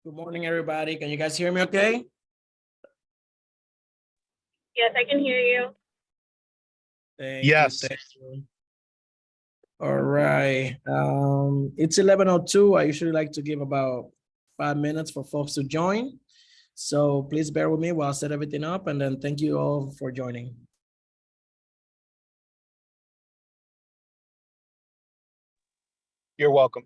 Good morning, everybody. Can you guys hear me okay? Yes, I can hear you. Thank Yes. you. Thank you. All right. It's 11:02. I usually like to give about 5 minutes for folks to join. So please bear with me while I set everything up, and then thank you all for joining. You're welcome.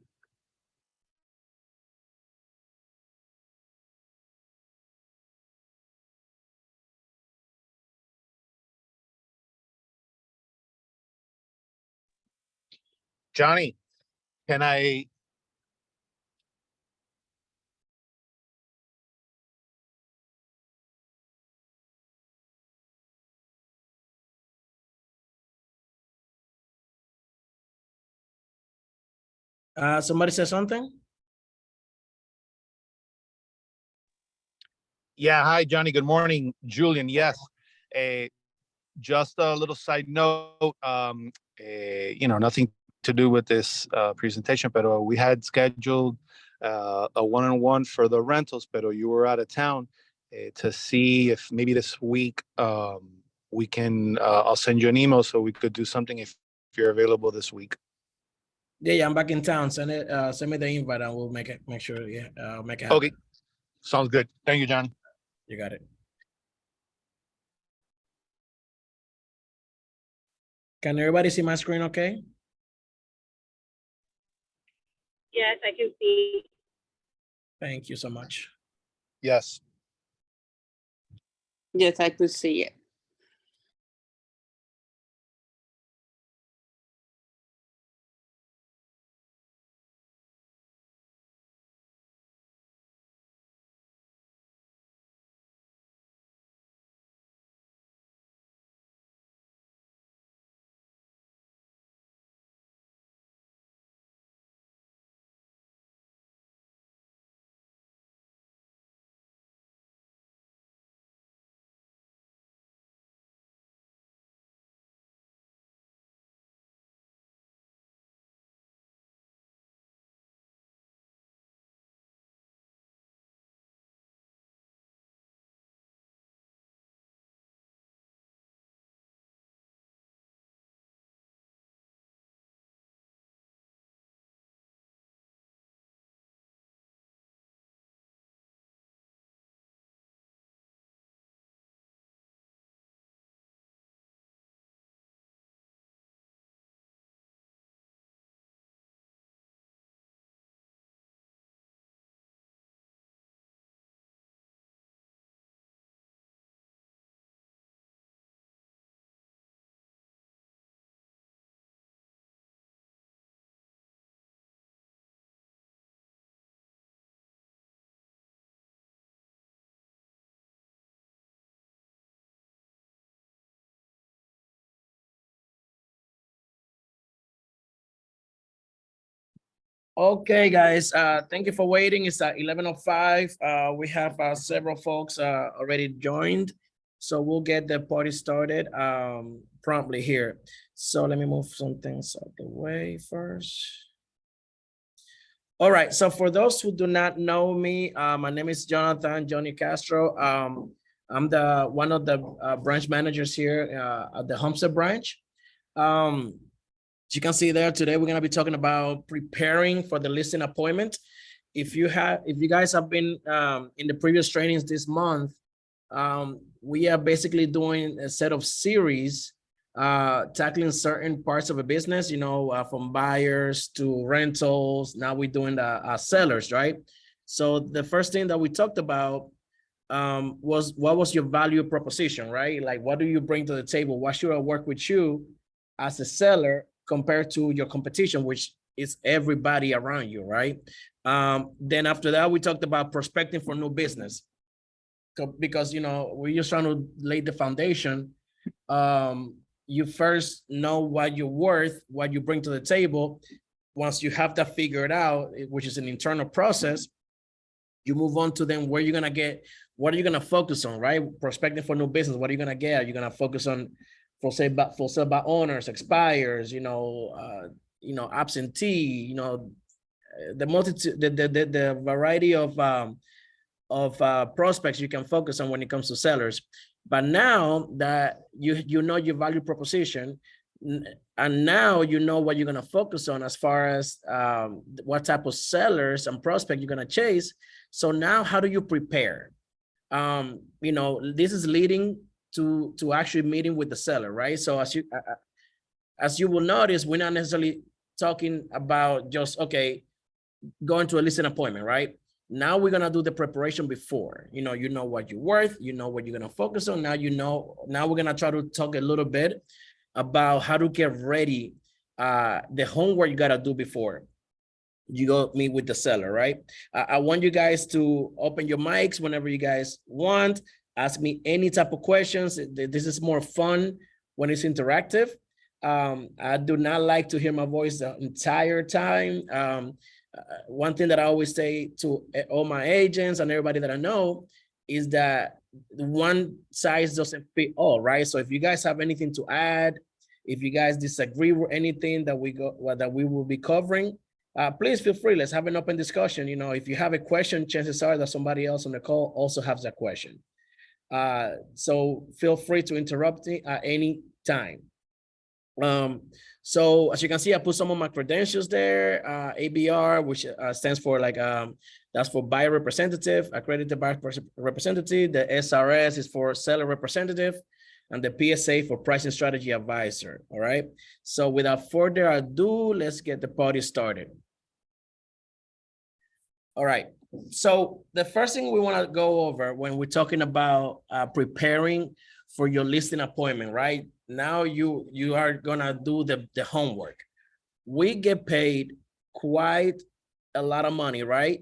Johnny, can I? Somebody say something? Yeah, hi, Johnny. Good morning, Julian. Yes, just a little side note. Nothing to do with this presentation, but we had scheduled a one-on-one for the rentals, but you were out of town to see if maybe this week we can. I'll send you an email so we could do something if you're available this week. Yeah, I'm back in town. Send me the invite, and we'll make sure. Yeah, make it happen. Okay, sounds good. Thank you, Johnny. You got it. Can everybody see my screen okay? Yes, I can see. Thank you so much. Yes. Yes, I could see it. Okay, guys, thank you for waiting. It's 11:05. We have several folks already joined, so we'll get the party started promptly here. So let me move some things out the way first. All right, so for those who do not know me, my name is Jonathan Johnny Castro. I'm the one of the branch managers here at the Homestead branch. As you can see there, today we're going to be talking about preparing for the listing appointment. If you guys have been in the previous trainings this month, we are basically doing a set of series tackling certain parts of a business, from buyers to rentals. Now we're doing the sellers, right? So the first thing that we talked about was what was your value proposition, right? Like, what do you bring to the table? Why should I work with you as a seller compared to your competition, which is everybody around you, right? Then after that, we talked about prospecting for new business. Because, we're just trying to lay the foundation. You first know what you're worth, what you bring to the table. Once you have that figured out, which is an internal process, you move on to then where you're going to get, what are you going to focus on, right? Prospecting for new business. What are you going to get? You're going to focus on for sale by owners, expires, absentee, the multitude, the variety of prospects you can focus on when it comes to sellers. But now that you know your value proposition, and now you know what you're going to focus on as far as what type of sellers and prospect you're going to chase. So now, how do you prepare? You know, this is leading to actually meeting with the seller, right? So as you will notice, we're not necessarily talking about just, okay, going to a listing appointment, right? Now we're gonna do the preparation before. You know what you're worth, you know what you're gonna focus on. Now now we're gonna try to talk a little bit about how to get ready, the homework you gotta do before you go meet with the seller, right? I want you guys to open your mics whenever you guys want. Ask me any type of questions. This is more fun when it's interactive. I do not like to hear my voice the entire time. One thing that I always say to all my agents and everybody that I know is that one size doesn't fit all, right? So if you guys have anything to add, if you guys disagree with anything that we will be covering, please feel free. Let's have an open discussion. You know, if you have a question, chances are that somebody else on the call also has that question. So feel free to interrupt me at any time. So as you can see, I put some of my credentials there. ABR, which stands for that's for buyer representative, accredited buyer representative. The SRS is for seller representative, and the PSA for pricing strategy advisor. All right. So without further ado, let's get the party started. All right. So the first thing we want to go over when we're talking about preparing for your listing appointment, right? Now you are gonna do the homework. We get paid quite a lot of money, right?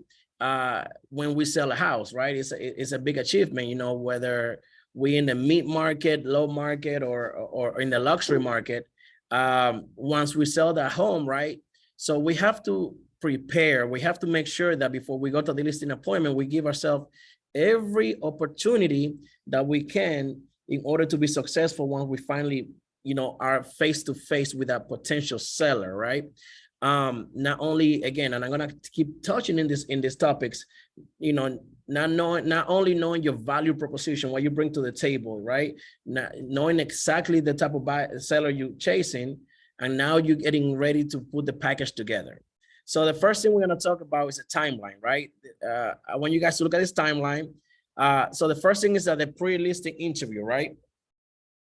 When we sell a house, right? It's a big achievement, you know, whether we in the mid market, low market, or in the luxury market. Once we sell that home, right? So we have to prepare. We have to make sure that before we go to the listing appointment, we give ourselves every opportunity that we can in order to be successful when we finally, you know, are face to face with a potential seller, right? Not only, again, and I'm gonna keep touching in these topics, you know, not only knowing your value proposition, what you bring to the table, right? Knowing exactly the type of seller you're chasing, and now you're getting ready to put the package together. So the first thing we're gonna talk about is a timeline, right? I want you guys to look at this timeline. So the first thing is that the pre-listing interview, right?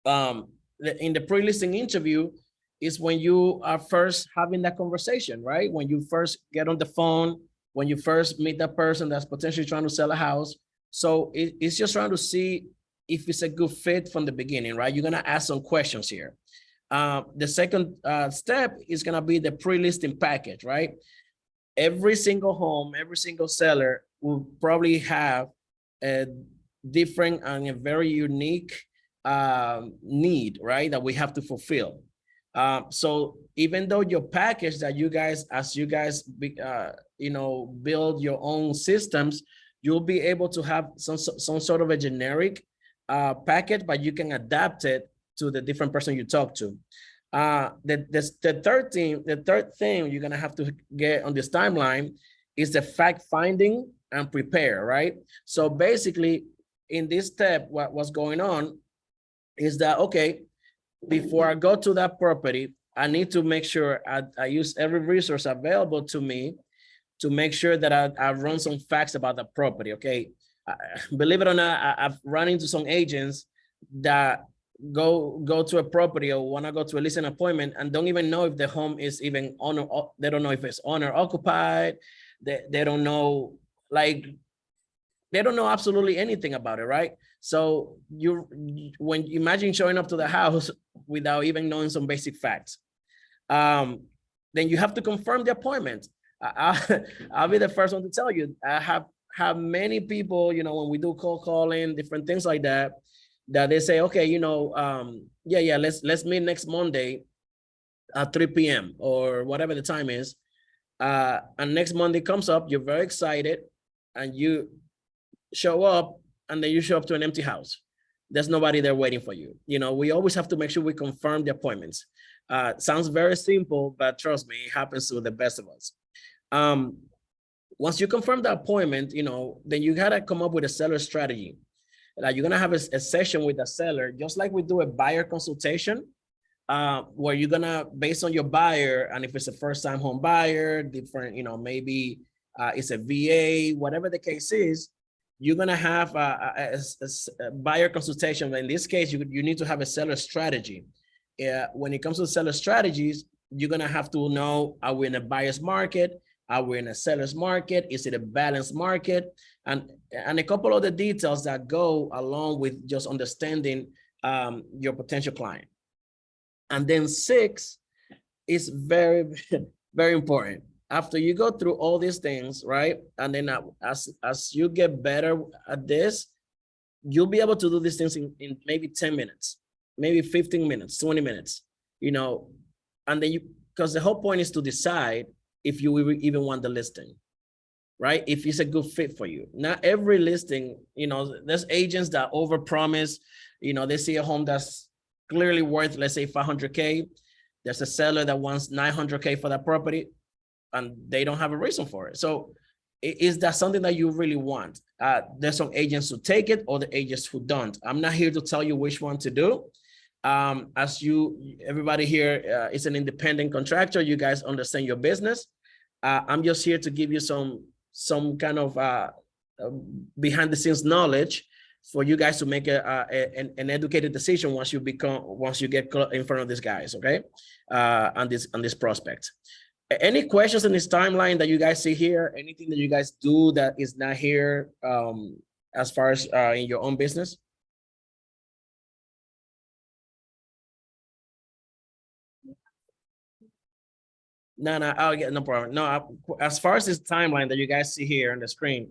In the pre-listing interview is when you are first having that conversation, right? When you first get on the phone, when you first meet that person that's potentially trying to sell a house. So it's just trying to see if it's a good fit from the beginning, right? You're gonna ask some questions here. The second step is gonna be the pre-listing package, right? Every single home, every single seller will probably have a different and a very unique need, right? That we have to fulfill. So even though your package that you guys, as you guys, you know, build your own systems, you'll be able to have some sort of a generic package, but you can adapt it to the different person you talk to. The third thing you're gonna have to get on this timeline is the fact finding and prepare, right? So basically, in this step, what's going on is that, okay, before I go to that property, I need to make sure I use every resource available to me to make sure that I run some facts about the property, okay? Believe it or not, I've run into some agents that go to a property or want to go to a listing appointment and don't even know if the home is even owner. They don't know if it's owner occupied. They don't know, like, they don't know absolutely anything about it, right? So when you imagine showing up to the house without even knowing some basic facts, then you have to confirm the appointment. I'll be the first one to tell you, I have many people, you know, when we do cold calling, different things like that, that they say, okay, you know, yeah, let's meet next Monday at 3 p.m. or whatever the time is. And next Monday comes up, you're very excited, and you show up, and then you show up to an empty house. There's nobody there waiting for you. You know, we always have to make sure we confirm the appointments. Sounds very simple, but trust me, it happens to the best of us. Once you confirm the appointment, then you gotta come up with a seller strategy. Like, you're gonna have a session with the seller, just like we do a buyer consultation, where you're gonna, based on your buyer, and if it's a first-time home buyer, different, maybe it's a VA, whatever the case is, you're gonna have a buyer consultation. In this case, you need to have a seller strategy. When it comes to seller strategies, you're gonna have to know, are we in a buyer's market? Are we in a seller's market? Is it a balanced market? And a couple of the details that go along with just understanding your potential client. And then 6 is very, very important. After you go through all these things, right? And then as you get better at this, you'll be able to do these things in maybe 10 minutes, maybe 15 minutes, 20 minutes, and then because the whole point is to decide if you even want the listing, right? If it's a good fit for you. Not every listing, there's agents that overpromise, they see a home that's clearly worth, let's say 500K. There's a seller that wants 900K for that property, and they don't have a reason for it. So is that something that you really want? There's some agents who take it, or the agents who don't. I'm not here to tell you which one to do. Everybody here is an independent contractor. You guys understand your business. I'm just here to give you some kind of behind the scenes knowledge for you guys to make an educated decision once you get in front of these guys, okay? On this prospect. Any questions in this timeline that you guys see here? Anything that you guys do that is not here as far as in your own business? No, I'll get no problem. No, as far as this timeline that you guys see here on the screen,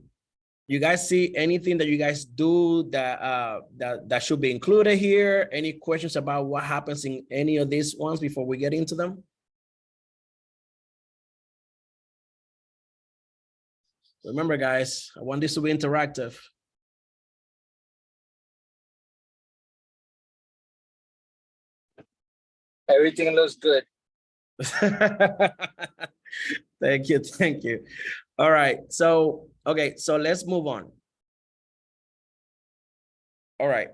you guys see anything that you guys do that should be included here? Any questions about what happens in any of these ones before we get into them? Remember, guys, I want this to be interactive. Everything looks good. Thank you. All right, so okay, so let's move on. All right,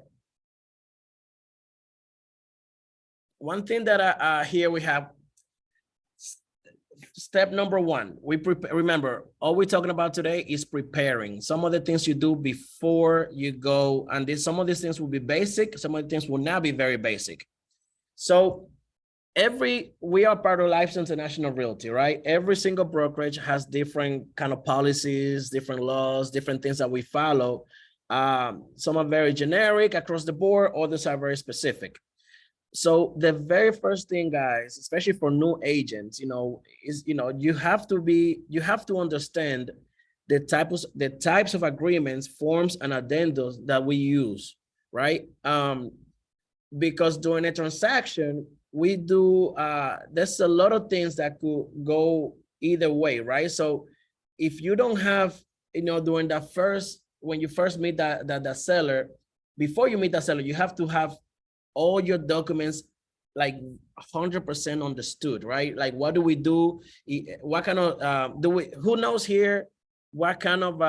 one thing that here we have, step number 1, we prepare. Remember, all we're talking about today is preparing. Some of the things you do before you go, and some of these things will be basic, some of the things will not be very basic. So we are part of Life's International Realty, right? Every single brokerage has different kind of policies, different laws, different things that we follow. Some are very generic across the board, others are very specific. So the very first thing, guys, especially for new agents, is you have to understand the types of agreements, forms, and addendums that we use, right? Because during a transaction, we do there's a lot of things that could go either way, right? So if you don't have, during that when you first meet that seller, before you meet that seller, you have to have all your documents like 100% understood, right? Like, what do we do? What kind of who knows here what kind of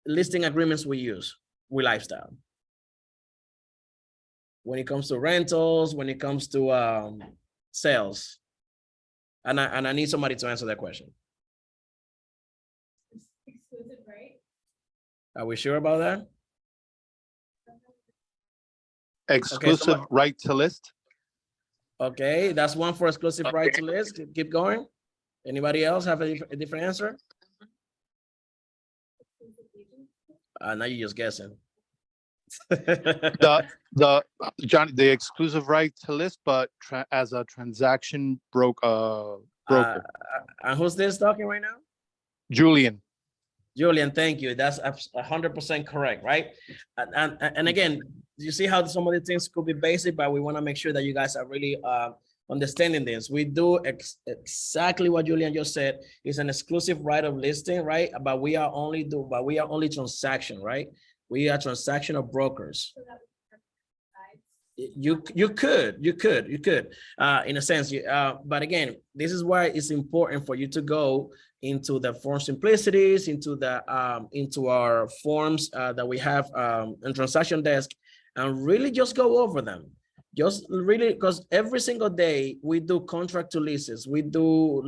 listing agreements we use with Lifestyle? When it comes to rentals, when it comes to sales? And I need somebody to answer that question. Exclusive, right? Are we sure about that? Exclusive right to list. Okay, that's one for exclusive right to list. Keep going. Anybody else have a different answer? Now you're just guessing. The exclusive right to list, but as a transaction broker. And who's this talking right now? Julian, thank you. That's 100% correct, right? And again, you see how some of the things could be basic, but we want to make sure that you guys are really understanding this. We do exactly what Julian just said. It's an exclusive right of listing, right? But we are only transaction, right? We are transactional brokers. You could, in a sense, but again, this is why it's important for you to go into the form simplicities, into our forms that we have in transaction desk, and really just go over them. Just really, because every single day we do contract to leases, we do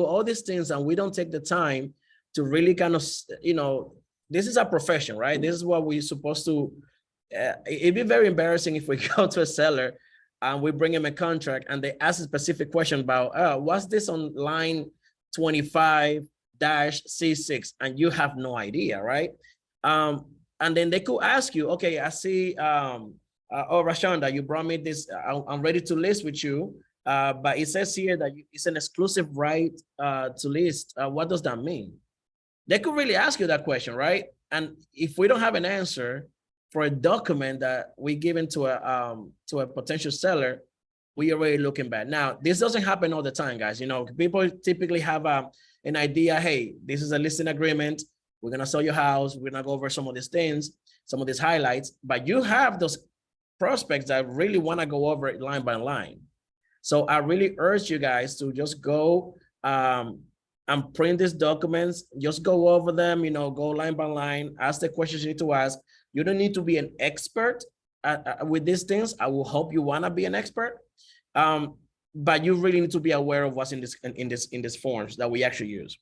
all these things, and we don't take the time to really kind of, this is a profession, right? This is what we're supposed to. It'd be very embarrassing if we go to a seller and we bring him a contract and they ask a specific question about, what's this on line 25-C6, and you have no idea, right? And then they could ask you, okay, I see, oh, Rashonda, you brought me this, I'm ready to list with you, but it says here that it's an exclusive right to list. What does that mean? They could really ask you that question, right? And if we don't have an answer for a document that we given to a potential seller, we already looking bad. Now, this doesn't happen all the time, guys. People typically have an idea, hey, this is a listing agreement. We're gonna sell your house. We're gonna go over some of these things, some of these highlights, but you have those prospects that really wanna go over it line by line. So I really urge you guys to just go and print these documents, just go over them, go line by line, ask the questions you need to ask. You don't need to be an expert with these things. I will hope you want to be an expert, but you really need to be aware of what's in this forms that we actually use.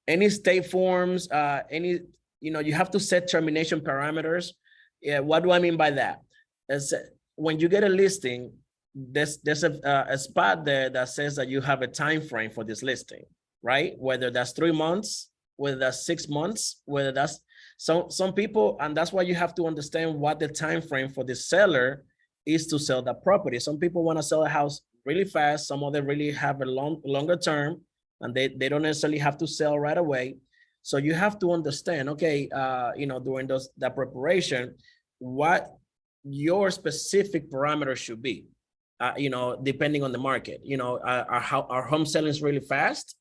Any state forms, you have to set termination parameters. Yeah, what do I mean by that? As when you get a listing, there's a spot there that says that you have a time frame for this listing, right? Whether that's 3 months, whether that's 6 months, whether that's some people, and that's why you have to understand what the time frame for the seller is to sell that property. Some people want to sell a house really fast. Some of them really have a longer term, and they don't necessarily have to sell right away. So you have to understand, okay, during that preparation, what your specific parameters should be, depending on the market. Our home selling is really fast,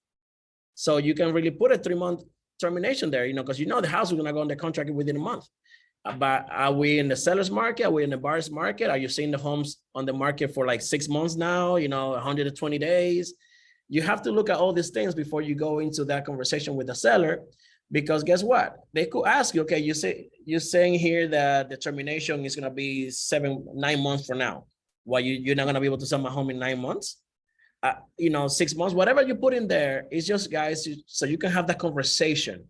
so you can really put a 3-month termination there, because the house is going to go under contract within a month. But are we in the seller's market? Are we in the buyer's market? Are you seeing the homes on the market for like 6 months now, 120 days? You have to look at all these things before you go into that conversation with the seller, because guess what? They could ask you, okay, you're saying here that the termination is going to be 9 months from now. Well, you're not going to be able to sell my home in 9 months. 6 months, whatever you put in there, it's just, guys, so you can have that conversation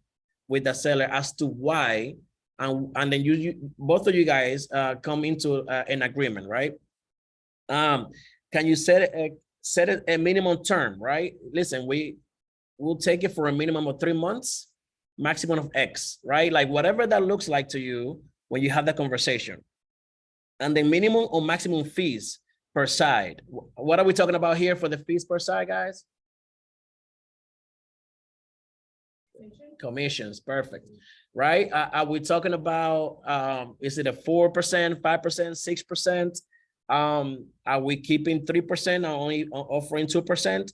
with the seller as to why, and then you both of you guys come into an agreement, right? Can you set a minimum term, right? Listen, we'll take it for a minimum of 3 months, maximum of X, right? Like whatever that looks like to you when you have that conversation. And the minimum or maximum fees per side. What are we talking about here for the fees per side, guys? Commissions, perfect. Right? Are we talking about, is it a 4%, 5%, 6%? Are we keeping 3% or only offering 2%?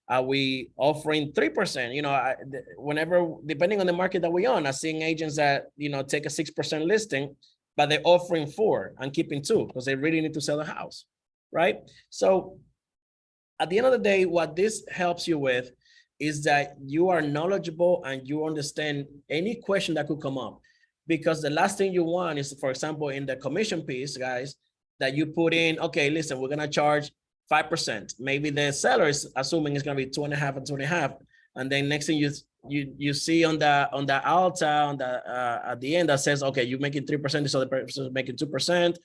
Are we offering 3%? Whenever, depending on the market that we're on, I'm seeing agents that, take a 6% listing, but they're offering 4% and keeping 2% because they really need to sell the house. Right? So at the end of the day, what this helps you with is that you are knowledgeable and you understand any question that could come up. Because the last thing you want is, for example, in the commission piece, guys, that you put in, okay, listen, we're going to charge 5%. Maybe the seller is assuming it's going to be 2.5 and 2.5. And then next thing you see on the alta, at the end that says, okay, you're making 3%, this other person is making 2%.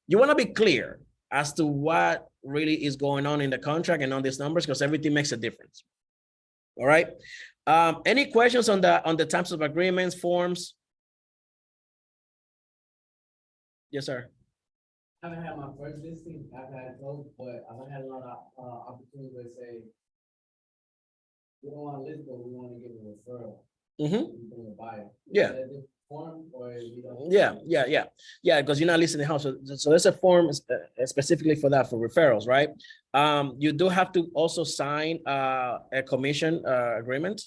You want to be clear as to what really is going on in the contract and on these numbers, because everything makes a difference. All right. Any questions on the types of agreements, forms? Yes, sir. I haven't had my first listing. I've had both, but I've had a lot of opportunities where say, we don't want to list, but we want to give a referral. From the buyer. Yeah. Form or you don't? Yeah, because you're not listing the house. So there's a form specifically for that, for referrals, right? You do have to also sign a commission agreement,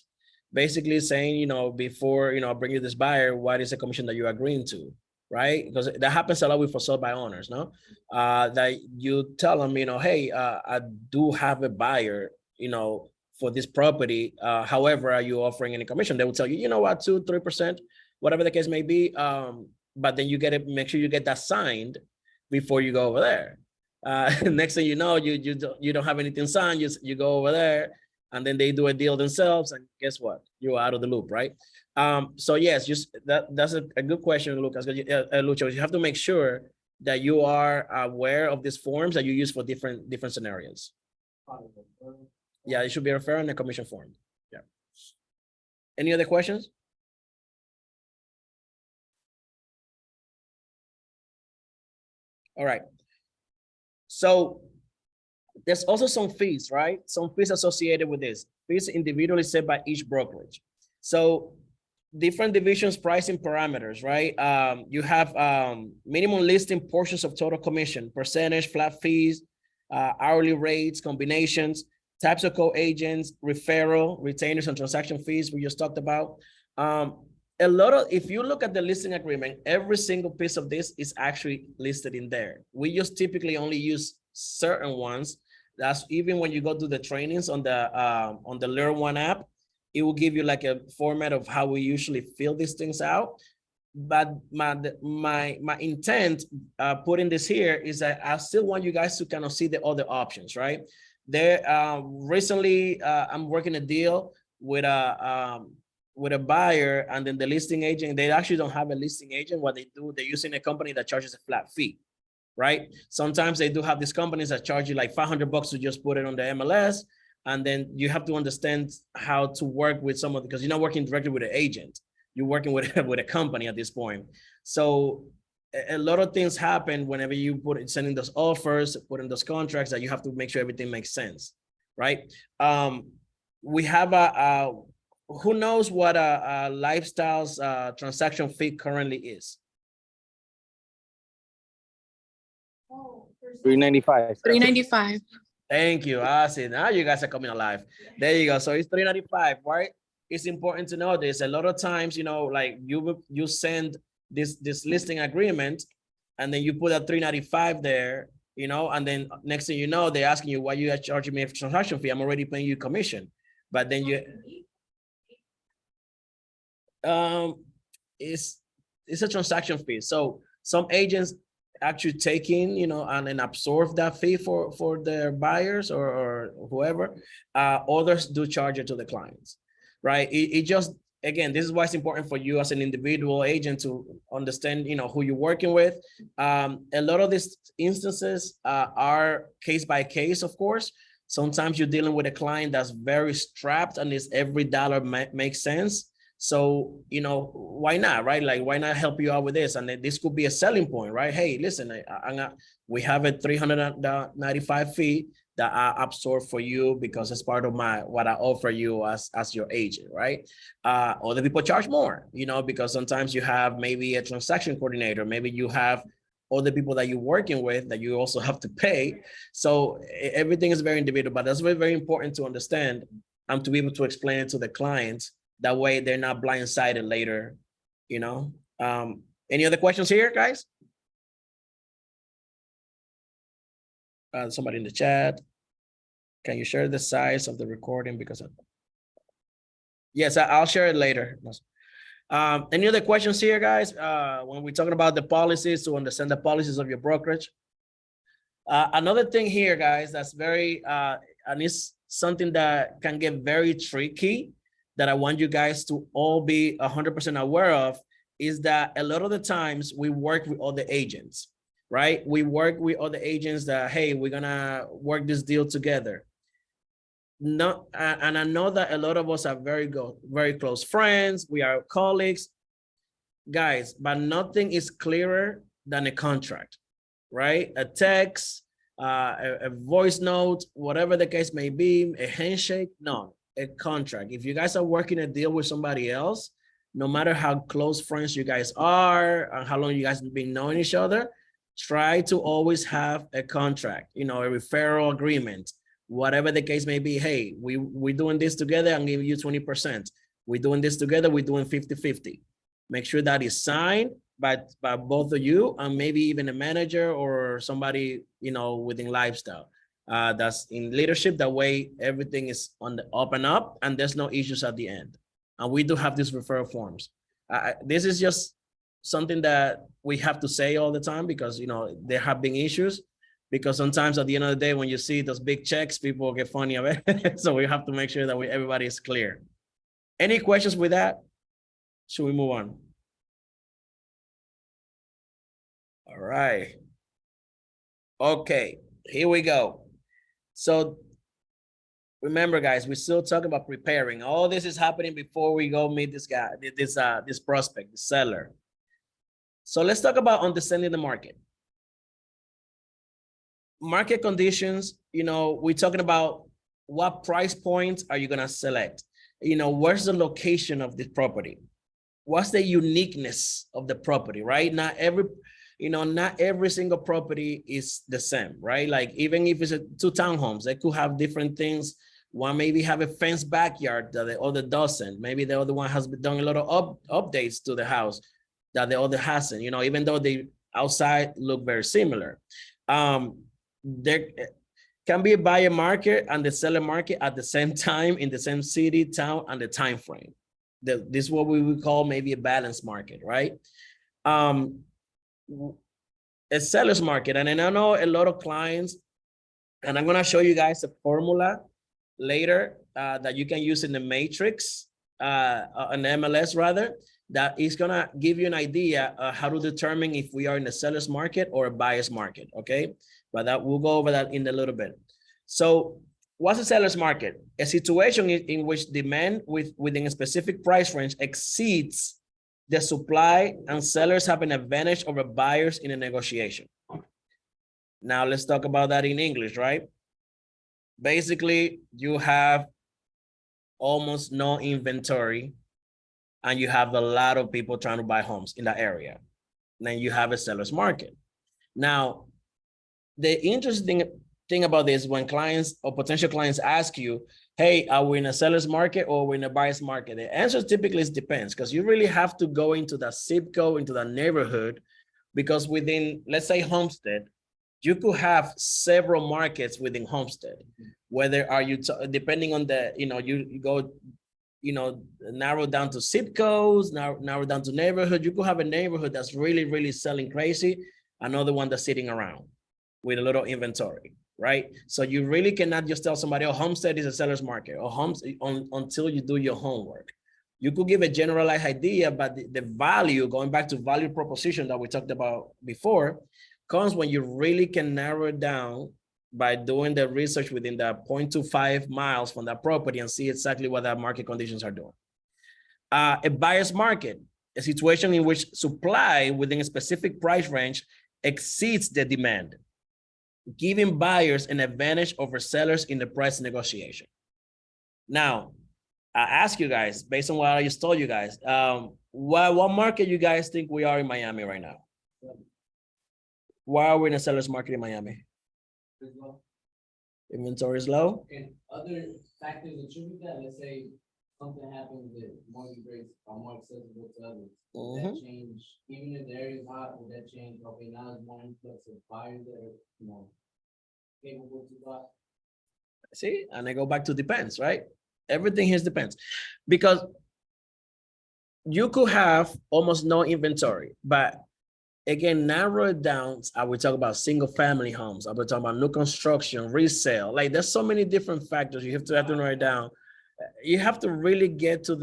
basically saying, before, I bring you this buyer, what is the commission that you're agreeing to, right? Because that happens a lot with for sale by owners, no? That you tell them, hey, I do have a buyer, for this property. However, are you offering any commission? They will tell you, you know what, 2-3%, whatever the case may be. But then you get it, make sure you get that signed before you go over there. Next thing you know, you don't have anything signed. You go over there, and then they do a deal themselves, and guess what? You're out of the loop, right? So yes, just that's a good question, Lucas. Lucho, you have to make sure that you are aware of these forms that you use for different scenarios. Yeah, it should be a referral and a commission form. Yeah. Any other questions? All right. So there's also some fees, right? Some fees associated with this. Fees individually set by each brokerage. So different divisions, pricing parameters, right? You have minimum listing portions of total commission, percentage, flat fees, hourly rates, combinations, types of co-agents, referral, retainers, and transaction fees we just talked about. If you look at the listing agreement, every single piece of this is actually listed in there. We just typically only use certain ones. That's even when you go to the trainings on the Learn One app, it will give you like a format of how we usually fill these things out. But my intent putting this here is that I still want you guys to kind of see the other options, right? There recently I'm working a deal with a buyer, and then the listing agent, they actually don't have a listing agent. What they do, they're using a company that charges a flat fee, right? Sometimes they do have these companies that charge you like $500 to just put it on the MLS. And then you have to understand how to work with someone, because you're not working directly with an agent. You're working with a company at this point. So a lot of things happen whenever you sending those offers, putting those contracts, that you have to make sure everything makes sense, right? We have who knows what a Lifestyles transaction fee currently is? $395. $395. Thank you. I see. Now you guys are coming alive. There you go. So it's $395, right? It's important to know this. A lot of times, like you send this listing agreement, and then you put a $395 there, and then next thing you know, they're asking you, why you are charging me a transaction fee? I'm already paying you commission. But then it's a transaction fee. So some agents actually take in, and then absorb that fee for their buyers or whoever. Others do charge it to the clients, right? It just, again, this is why it's important for you as an individual agent to understand, who you're working with. A lot of these instances are case by case, of course. Sometimes you're dealing with a client that's very strapped, and every dollar makes sense. So, why not, right? Like, why not help you out with this? And then this could be a selling point, right? Hey, listen, we have a $395 fee that I absorb for you because it's part of what I offer you as your agent, right? Other people charge more, because sometimes you have maybe a transaction coordinator, maybe you have other people that you're working with that you also have to pay. So everything is very individual, but that's very, very important to understand and to be able to explain it to the clients. That way they're not blindsided later, Any other questions here, guys? Somebody in the chat. Can you share the size of the recording? Yes, I'll share it later. Any other questions here, guys? When we're talking about the policies, to understand the policies of your brokerage. Another thing here, guys, that's very, and it's something that can get very tricky, that I want you guys to all be 100% aware of, is that a lot of the times we work with other agents, right? We work with other agents that, hey, we're gonna work this deal together. No, and I know that a lot of us are very close friends. We are colleagues, guys, but nothing is clearer than a contract, right? A text, a voice note, whatever the case may be, a handshake, no. A contract. If you guys are working a deal with somebody else, no matter how close friends you guys are and how long you guys have been knowing each other, try to always have a contract, a referral agreement, whatever the case may be. Hey, we're doing this together, I'm giving you 20%. We're doing this together, we're doing 50-50. Make sure that is signed by both of you and maybe even a manager or somebody, you know, within lifestyle. That's in leadership. That way everything is on the up and up and there's no issues at the end. And we do have these referral forms. This is just something that we have to say all the time because, you know, there have been issues because sometimes at the end of the day, when you see those big checks, people get funny of it. So we have to make sure that everybody is clear. Any questions with that? Should we move on? All right. Okay, here we go. So remember, guys, we're still talking about preparing. All this is happening before we go meet this guy, this prospect, the seller. So let's talk about understanding the market. Market conditions, you know, we're talking about what price points are you gonna select? You know, where's the location of this property? What's the uniqueness of the property, right? Not every single property is the same, right? Like even if it's two townhomes, they could have different things. One maybe have a fenced backyard that the other doesn't. Maybe the other one has done a lot of updates to the house that the other hasn't, you know, even though they outside look very similar. There can be a buyer market and the seller market at the same time in the same city, town, and the time frame. This is what we would call maybe a balanced market, right? A seller's market, and I know a lot of clients, and I'm gonna show you guys a formula later that you can use in the matrix, an MLS rather, that is gonna give you an idea how to determine if we are in a seller's market or a buyer's market, okay? But that we'll go over that in a little bit. So what's a seller's market? A situation in which demand within a specific price range exceeds the supply and sellers have an advantage over buyers in a negotiation. Now let's talk about that in English, right? Basically, you have almost no inventory and you have a lot of people trying to buy homes in that area. Then you have a seller's market. Now, the interesting thing about this, when clients or potential clients ask you, hey, are we in a seller's market or we're in a buyer's market? The answer typically is depends, because you really have to go into the zip code, into the neighborhood, because within, let's say Homestead, you could have several markets within Homestead. Whether are you, depending on the, you go, narrow down to zip codes, narrow down to neighborhood. You could have a neighborhood that's really, really selling crazy. Another one that's sitting around with a little inventory, right? So you really cannot just tell somebody, oh, Homestead is a seller's market, or until you do your homework. You could give a generalized idea, but the value, going back to value proposition that we talked about before, comes when you really can narrow it down by doing the research within the 0.25 miles from that property and see exactly what that market conditions are doing. A buyer's market, a situation in which supply within a specific price range exceeds the demand, giving buyers an advantage over sellers in the price negotiation. Now, I ask you guys, based on what I just told you guys, what market you guys think we are in Miami right now? Why are we in a seller's market in Miami? Inventory is low. And other factors attribute that, let's say something happens that mortgage rates are more accessible to others. That change, even if the area is hot, would that change? Okay, now there's more influx of buyers that are, capable to buy. See, and I go back to depends, right? Everything here depends, because you could have almost no inventory, but again, narrow it down. I would talk about single family homes. I would talk about new construction, resale. Like there's so many different factors. You have to write down. You have to really get to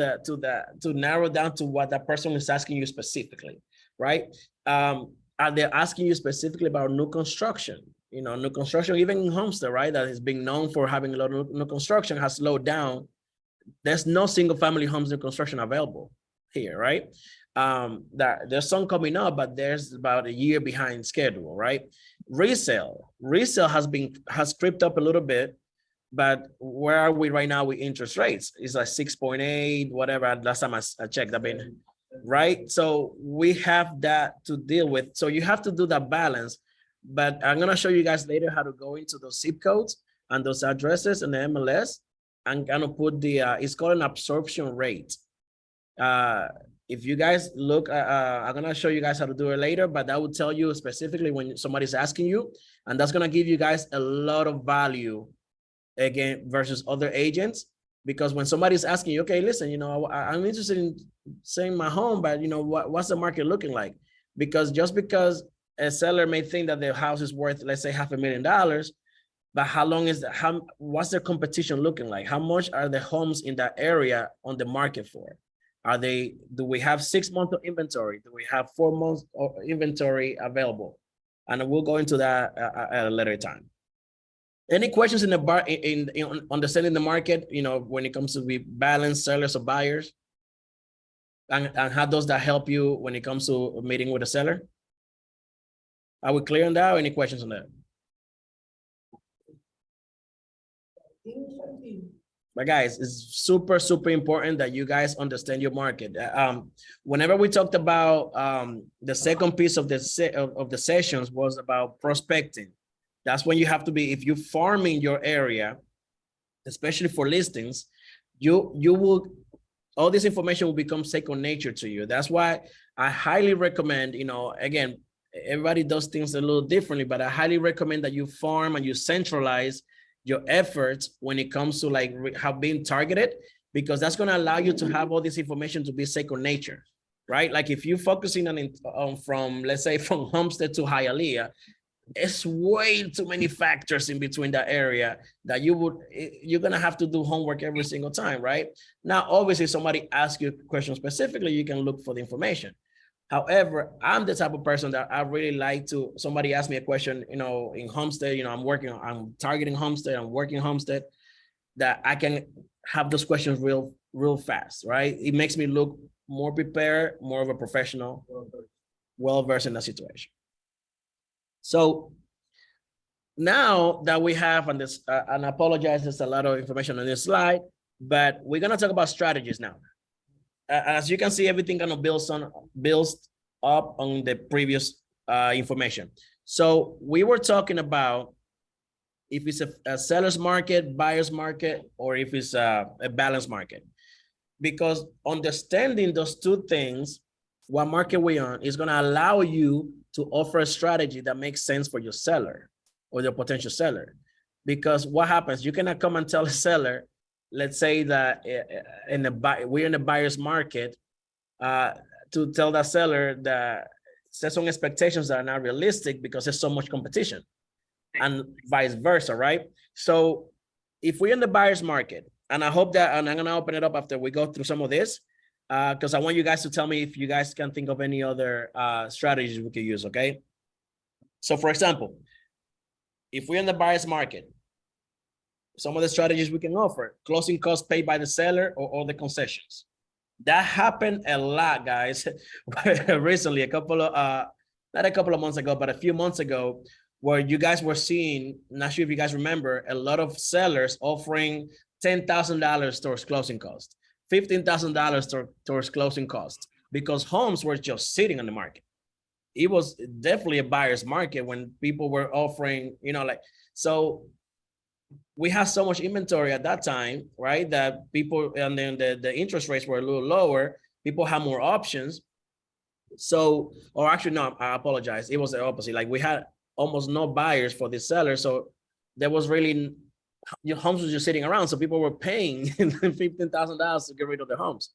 narrow down to what that person is asking you specifically, right? Are they asking you specifically about new construction? New construction, even in Homestead, right? That is being known for having a lot of new construction has slowed down. There's no single family homes new construction available here, right? There's some coming up, but there's about a year behind schedule, right? Resale has crept up a little bit, but where are we right now with interest rates? It's like 6.8, whatever. Last time I checked, right? So we have that to deal with. So you have to do that balance, but I'm gonna show you guys later how to go into those zip codes and those addresses and the MLS. I'm gonna put it's called an absorption rate. if you guys look, I'm gonna show you guys how to do it later, but that will tell you specifically when somebody's asking you, and that's gonna give you guys a lot of value again versus other agents. Because when somebody's asking you, okay, listen, I'm interested in selling my home, but what's the market looking like? Because just because a seller may think that their house is worth, let's say, $500,000, but how long is that? What's their competition looking like? How much are the homes in that area on the market for? Do we have 6 months of inventory? Do we have 4 months of inventory available? And we'll go into that at a later time. Any questions in understanding the market, when it comes to be balanced sellers or buyers? And how does that help you when it comes to meeting with a seller? Are we clear on that? Or any questions on that? But guys, it's super, super important that you guys understand your market. Whenever we talked about the second piece of the sessions was about prospecting. That's when you have to be, if you're farming your area, especially for listings, all this information will become second nature to you. That's why I highly recommend, again, everybody does things a little differently, but I highly recommend that you farm and you centralize your efforts when it comes to like how being targeted, because that's going to allow you to have all this information to be second nature, right? Like if you're focusing on from, let's say, from Homestead to Hialeah, it's way too many factors in between that area that you're going to have to do homework every single time, right? Now, obviously, if somebody asks you a question specifically, you can look for the information. However, I'm the type of person that I really like to, somebody asked me a question, in Homestead, I'm targeting Homestead, I'm working Homestead, that I can have those questions real fast, right? It makes me look more prepared, more of a professional, well-versed in the situation. So now that we have on this, and I apologize, there's a lot of information on this slide, but we're going to talk about strategies now. As you can see, everything kind of builds up on the previous information. So we were talking about if it's a seller's market, buyer's market, or if it's a balanced market. Because understanding those two things, what market we're on, is going to allow you to offer a strategy that makes sense for your seller or your potential seller. Because what happens, you cannot come and tell a seller, let's say that we're in the buyer's market, to tell that seller that set some expectations that are not realistic because there's so much competition, and vice versa, right? So if we're in the buyer's market, and I hope that, and I'm going to open it up after we go through some of this, because I want you guys to tell me if you guys can think of any other strategies we could use, okay? So for example, if we're in the buyer's market, some of the strategies we can offer: closing costs paid by the seller or all the concessions. That happened a lot, guys. Recently, not a couple of months ago, but a few months ago, where you guys were seeing, not sure if you guys remember, a lot of sellers offering $10,000 towards closing costs, $15,000 towards closing costs, because homes were just sitting on the market. It was definitely a buyer's market when people were offering, so we had so much inventory at that time, right? That people, and then the interest rates were a little lower. People had more options. So, or actually, no, I apologize. It was the opposite. Like we had almost no buyers for the seller. So there was really, your homes were just sitting around. So people were paying $15,000 to get rid of their homes.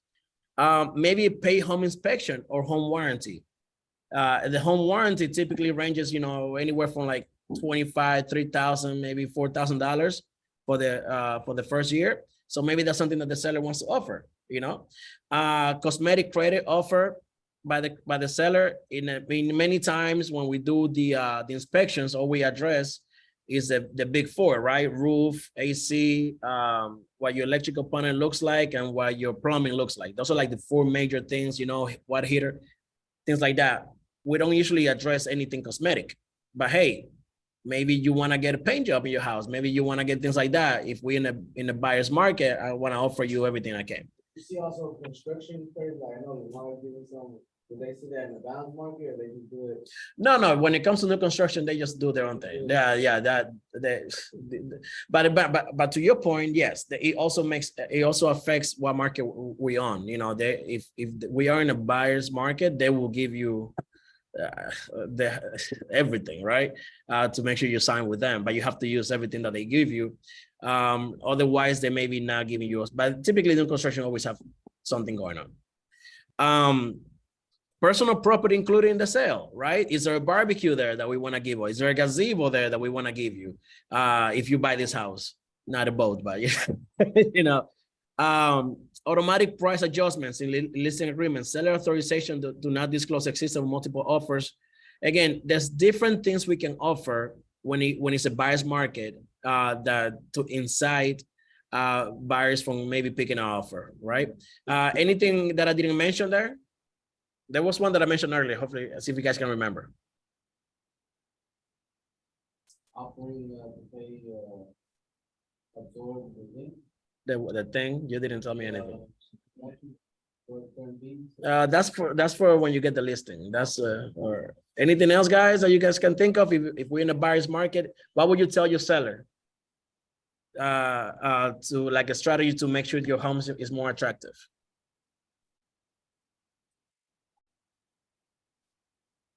Maybe pay home inspection or home warranty. The home warranty typically ranges, anywhere from like $25,000, $3,000, maybe $4,000 for the first year. So maybe that's something that the seller wants to offer. Cosmetic credit offer by the seller. In many times when we do the inspections, all we address is the big four, right? Roof, AC, what your electrical panel looks like, and what your plumbing looks like. Those are like the four major things, water heater, things like that. We don't usually address anything cosmetic, but hey, maybe you want to get a paint job in your house. Maybe you want to get things like that. If we're in the buyer's market, I want to offer you everything I can. You see also construction firms, like I know you want to give some Do they see that in the balance market or they just do it? No, when it comes to new construction, they just do their own thing. Yeah, but to your point, yes, it also affects what market we on. You know, if we are in a buyer's market, they will give you everything, right? To make sure you sign with them, but you have to use everything that they give you. Otherwise, they may be not giving you. But typically, new construction always have something going on. Personal property included in the sale, right? Is there a barbecue there that we want to give? Or is there a gazebo there that we want to give you? If you buy this house, not a boat, but you know, automatic price adjustments in listing agreements, seller authorization do not disclose existing multiple offers. Again, there's different things we can offer when it's a buyer's market that to incite buyers from maybe picking an offer, right? Anything that I didn't mention there? There was one that I mentioned earlier. Hopefully, see if you guys can remember. Offering to pay, absorb the link. The thing you didn't tell me anything. For certain fees. That's for when you get the listing. That's or anything else, guys, that you guys can think of. If we're in a buyer's market, what would you tell your seller? To like a strategy to make sure your home is more attractive.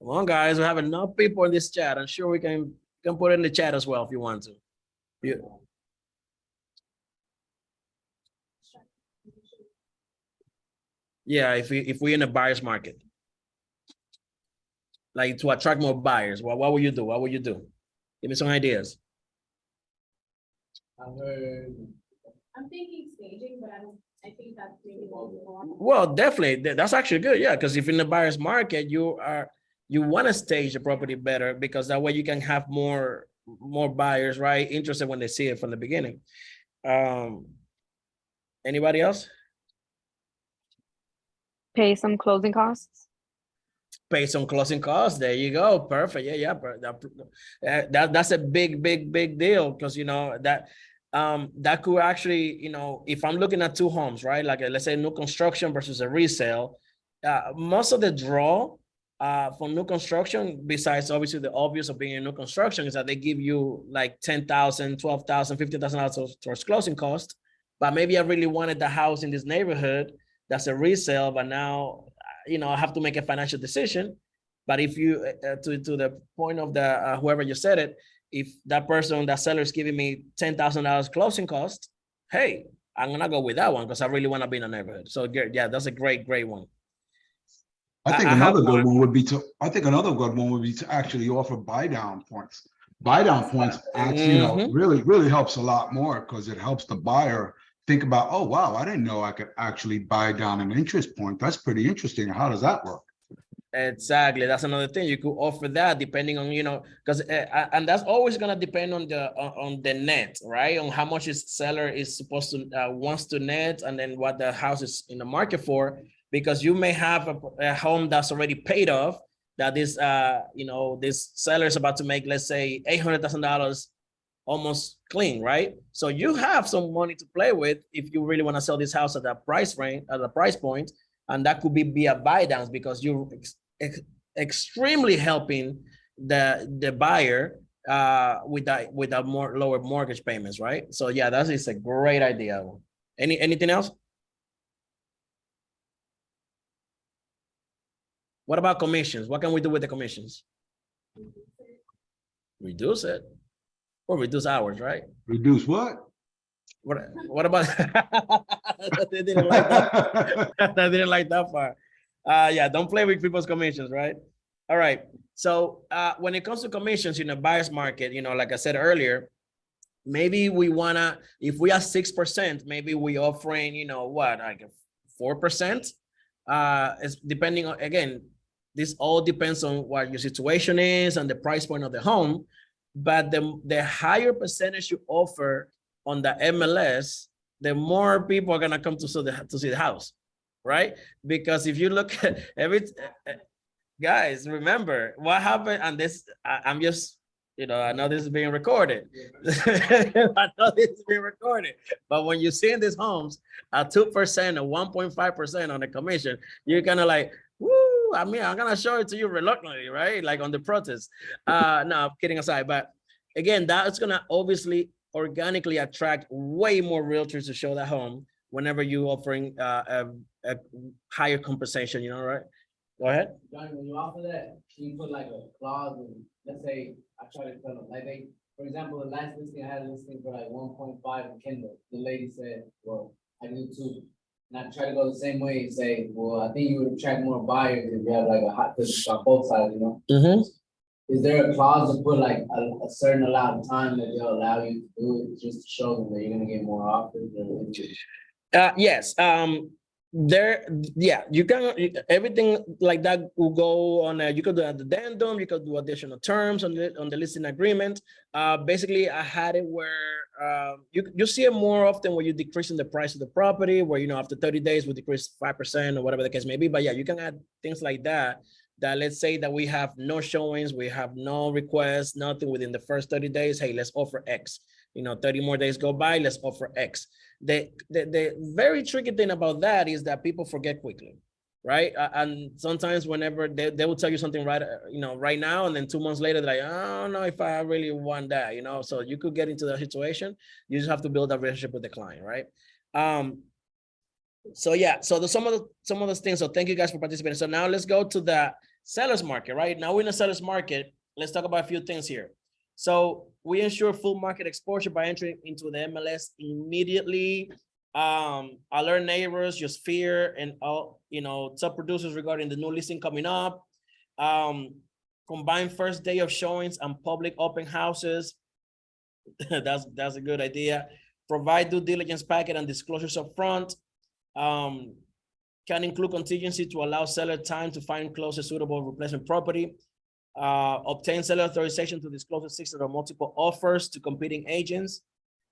Come on, guys, we have enough people in this chat. I'm sure we can put it in the chat as well if you want to. Yeah, if we're in a buyer's market, like to attract more buyers, what would you do? What would you do? Give me some ideas. I heard. I'm thinking staging, but I think that's maybe what we want. Well, definitely, that's actually good. Yeah, because if in the buyer's market, you want to stage the property better because that way you can have more buyers, right? Interested when they see it from the beginning. Anybody else? Pay some closing costs. Pay some closing costs. There you go. Perfect. Yeah. That's a big deal because you know that could actually, you know, if I'm looking at two homes, right? Like let's say new construction versus a resale, most of the draw for new construction, besides obviously the obvious of being in new construction, is that they give you like $10,000, $12,000, $15,000 towards closing cost. But maybe I really wanted the house in this neighborhood that's a resale, but now, you know, I have to make a financial decision. But if you, to the point of the whoever you said it, if that seller is giving me $10,000 closing cost, hey, I'm gonna go with that one because I really want to be in a neighborhood. So yeah, that's a great one. I think I another have good one. one would be to actually offer buy down points. Buy down points actually, you know, really helps a lot more because it helps the buyer think about, oh, wow, I didn't know I could actually buy down an interest point. That's pretty interesting. How does that work? Exactly. That's another thing. You could offer that depending on, you know, because and that's always going to depend on the net, right? On how much his seller is supposed to wants to net, and then what the house is in the market for. Because you may have a home that's already paid off that this you know, this seller is about to make, let's say $800,000 almost clean, right? So you have some money to play with if you really want to sell this house at that price range, at the price point, and that could be via buy downs because you're extremely helping the buyer with that more lower mortgage payments, right? So yeah, that is a great idea. Anything else? What about commissions? What can we do with the commissions? Reduce it. Or reduce hours, right? Reduce what? What about they didn't like that. They didn't like that part. Yeah, don't play with people's commissions, right? All right. So when it comes to commissions in a buyer's market, you know, like I said earlier, maybe we wanna, if we are 6%, maybe we offering, you know, what, like 4%. It's depending on, again, this all depends on what your situation is and the price point of the home. But the higher percentage you offer on the MLS, the more people are gonna come to see the house, right? Because if you look at guys, remember what happened, and this I'm just, you know, I know this is being recorded. I know this is being recorded, but when you see in these homes a 2% or 1.5% on the commission, you're kind of like, woo, woo, I mean, I'm gonna show it to you reluctantly, right? Like on the protest. No, kidding aside, but again, that's gonna obviously organically attract way more realtors to show that home whenever you offering a higher compensation, you know, right? Go ahead. Johnny, when you offer that, you put like a clause in, let's say, I try to tell them, like they, for example, the last listing, I had a listing for like 1.5 in Kendall. The lady said, well, I do too. And I try to go the same way and say, well, I think you would attract more buyers if you have like a hot position on both sides, you know? Mm-hmm. Is there a clause to put like a certain allowed time that they'll allow you to do it, just to show them that you're gonna get more offers? Yes, there, yeah, you can, everything like that will go on, you could do an addendum, you could do additional terms on the listing agreement. Basically, I had it where, you see it more often when you're decreasing the price of the property, where, you know, after 30 days, we decrease 5% or whatever the case may be, but yeah, you can add things like that, that let's say that we have no showings, we have no requests, nothing within the first 30 days, hey, let's offer X. You know, 30 more days go by, let's offer X. The very tricky thing about that is that people forget quickly, right? And sometimes whenever they will tell you something right, you know, right now, and then 2 months later, they're like, I don't know if I really want that, you know? So you could get into that situation. You just have to build a relationship with the client, right? So yeah, so some of those things. So thank you guys for participating. So now let's go to the seller's market, right? Now we're in the seller's market. Let's talk about a few things here. So we ensure full market exposure by entering into the MLS immediately. Alert neighbors, your sphere, and all, you know, top producers regarding the new listing coming up. Combine first day of showings and public open houses. That's a good idea. Provide due diligence packet and disclosures up front. Can include contingency to allow seller time to find close a suitable replacement property. Obtain seller authorization to disclose the 6 or multiple offers to competing agents.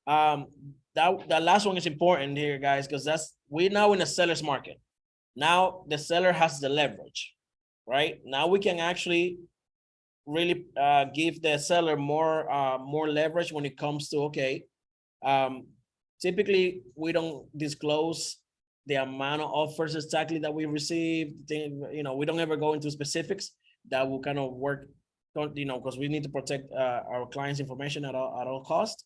That last one is important here, guys, because we're now in a seller's market. Now the seller has the leverage, right? Now we can actually really give the seller more leverage when it comes to, okay, typically we don't disclose the amount of offers exactly that we receive. You know, we don't ever go into specifics. That will kind of work, you know, because we need to protect our clients' information at all costs.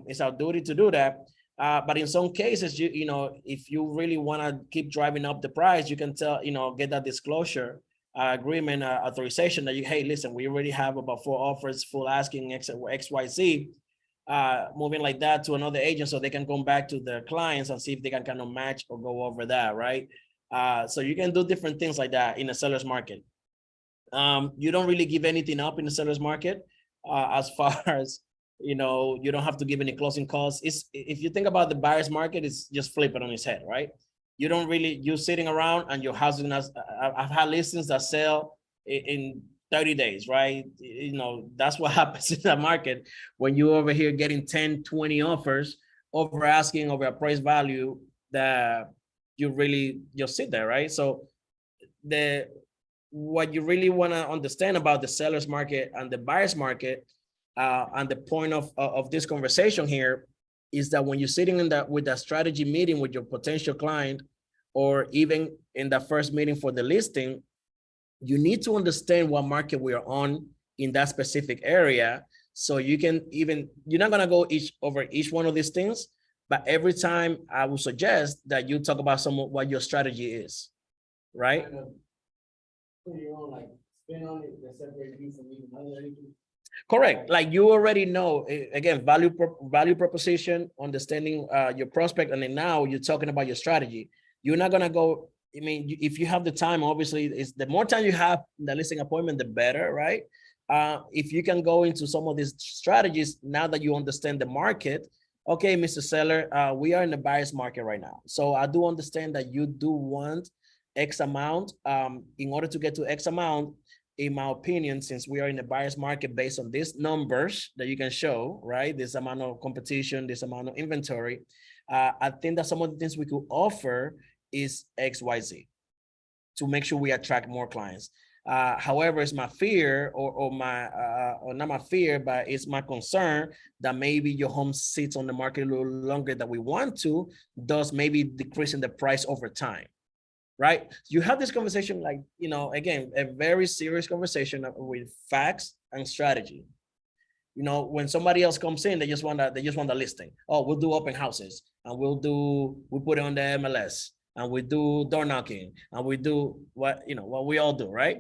It's our duty to do that. But in some cases, you know, if you really want to keep driving up the price, you can tell, you know, get that disclosure agreement authorization that hey, listen, we already have about 4 offers, full asking XYZ, moving like that to another agent so they can come back to their clients and see if they can kind of match or go over that, right? So you can do different things like that in a seller's market. You don't really give anything up in the seller's market as far as, you know, you don't have to give any closing costs. If you think about the buyer's market, it's just flip it on its head, right? You don't really, you're sitting around and your house is not, I've had listings that sell in 30 days, right? You know, that's what happens in the market when you're over here getting 10, 20 offers over asking, over appraised value, that you really just sit there, right? So what you really want to understand about the seller's market and the buyer's market, and the point of this conversation here is that when you're sitting with that strategy meeting with your potential client, or even in the first meeting for the listing, you need to understand what market we are on in that specific area. So you can you're not gonna go over each one of these things, but every time I would suggest that you talk about what your strategy is, right? Kind of put your own like spin on it that separates you from even other agents. Correct. Like you already know, again, value proposition, understanding your prospect, and then now you're talking about your strategy. You're not gonna go. I mean, if you have the time, obviously, is the more time you have in the listing appointment, the better, right? If you can go into some of these strategies now that you understand the market. Okay, Mr. Seller, we are in the buyer's market right now, so I do understand that you do want X amount. In order to get to X amount, in my opinion, since we are in the buyer's market based on these numbers that you can show, right? This amount of competition, this amount of inventory. I think that some of the things we could offer is XYZ to make sure we attract more clients. However, it's my fear or not my fear, but it's my concern that maybe your home sits on the market a little longer than we want to, thus maybe decreasing the price over time. right? You have this conversation like, you know, again, a very serious conversation with facts and strategy. You know, when somebody else comes in, they just want the listing. Oh, we'll do open houses and we put it on the MLS and we do door knocking and we do what we all do, right?